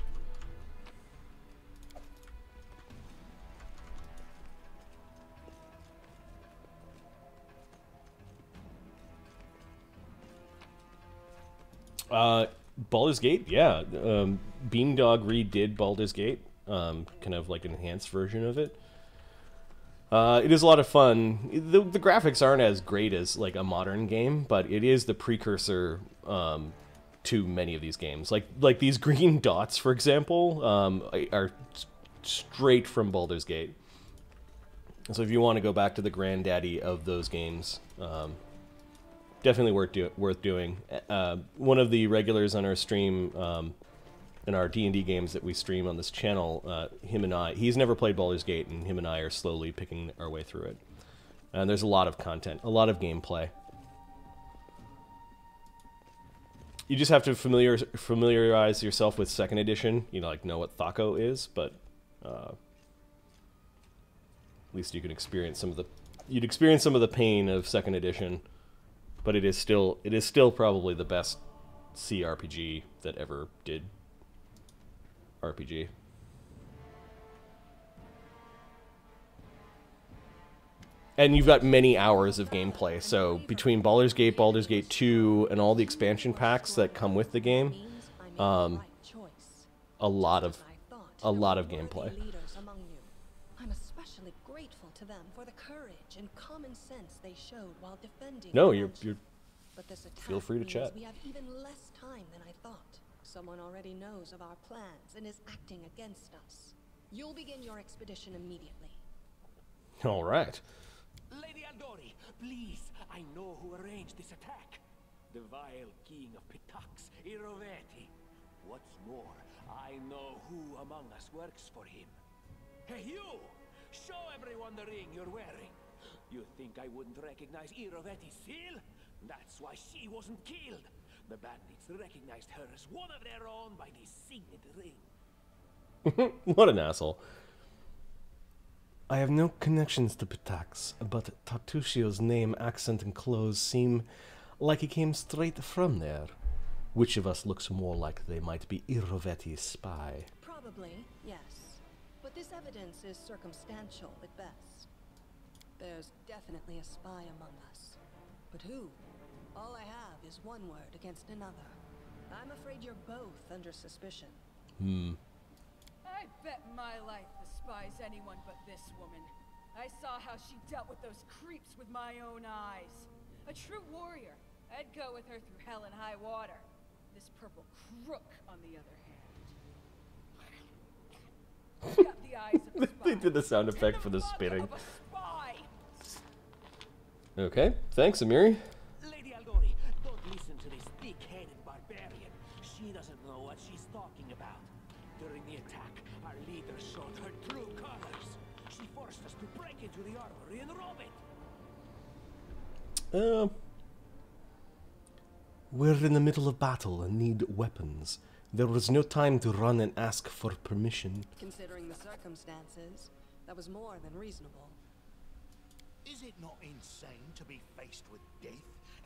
Baldur's Gate, yeah. Beamdog redid Baldur's Gate, kind of like an enhanced version of it. It is a lot of fun. The graphics aren't as great as like a modern game, but it is the precursor to many of these games. Like these green dots, for example, are straight from Baldur's Gate. So if you want to go back to the granddaddy of those games, definitely worth doing. One of the regulars on our stream, in our D&D games that we stream on this channel, him and I, he's never played Baldur's Gate, and him and I are slowly picking our way through it. And there's a lot of content, a lot of gameplay. You just have to familiarize yourself with 2nd edition, you know, like know what Thaco is, but At least you can experience some of the pain of second edition, but it is still probably the best CRPG that ever did RPG. And you've got many hours of gameplay, so between Baldur's Gate 2, and all the expansion packs that come with the game, a lot of gameplay. I'm especially grateful to them for the courage and common sense they showed while defending. No, you're But this attack feel free to means chat. we have even less time than I thought. Someone already knows of our plans and is acting against us. You'll begin your expedition immediately. All right. Lady Aldori, please, I know who arranged this attack. The vile king of Pitax, Iroveti. What's more, I know who among us works for him. Hey, you! Show everyone the ring you're wearing. You think I wouldn't recognize Iroveti's seal? That's why she wasn't killed. The bandits recognized her as one of their own by the signet ring. What an asshole. I have no connections to Pitax, but Tartuccio's name, accent, and clothes seem like he came straight from there. Which of us looks more like they might be Iroveti's spy? Probably, yes. But this evidence is circumstantial at best. There's definitely a spy among us. But who? All I have is one word against another. I'm afraid you're both under suspicion. I bet my life despise anyone but this woman. I saw how she dealt with those creeps with my own eyes. A true warrior. I'd go with her through hell and high water. This purple crook, on the other hand. Got the eyes of a spy. They did the sound effect for the spitting. Okay, thanks, Amiri. Lady Aldori, don't listen to this thick-headed barbarian. She doesn't know what she's talking about. During the attack, our leader showed her true colors. She forced us to break into the armory and rob it. We're in the middle of battle and need weapons. There was no time to run and ask for permission. Considering the circumstances, that was more than reasonable. Is it not insane to be faced with death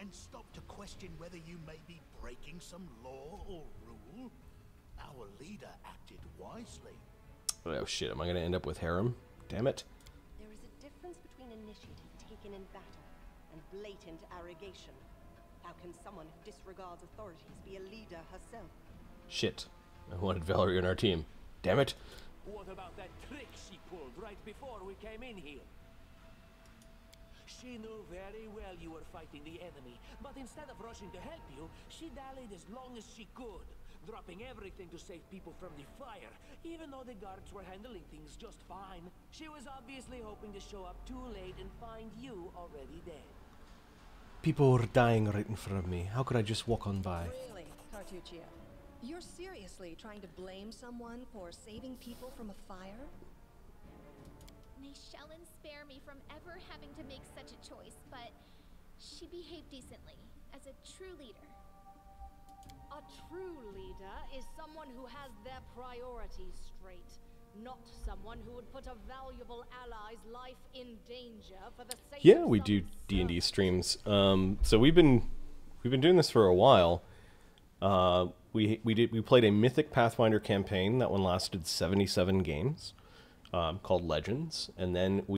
and stop to question whether you may be breaking some law or rule? Our leader acted wisely. Oh shit, am I gonna end up with harem? Damn it. There is a difference between initiative taken in battle and blatant arrogation. How can someone who disregards authorities be a leader herself? Shit. I wanted Valerie on our team. Damn it. What about that trick she pulled right before we came in here? She knew very well you were fighting the enemy, but instead of rushing to help you, she dallied as long as she could, dropping everything to save people from the fire, even though the guards were handling things just fine. She was obviously hoping to show up too late and find you already dead. People were dying right in front of me. How could I just walk on by? Really, Tartuccio? You're seriously trying to blame someone for saving people from a fire? May Shellen spare me from ever having to make such a choice, but she behaved decently, as a true leader. A true leader is someone who has their priorities straight, not someone who would put a valuable ally's life in danger for the sake Yeah, of we some do D&D streams. So we've been doing this for a while. We played a Mythic Pathfinder campaign. That one lasted 77 games, called Legends, and then we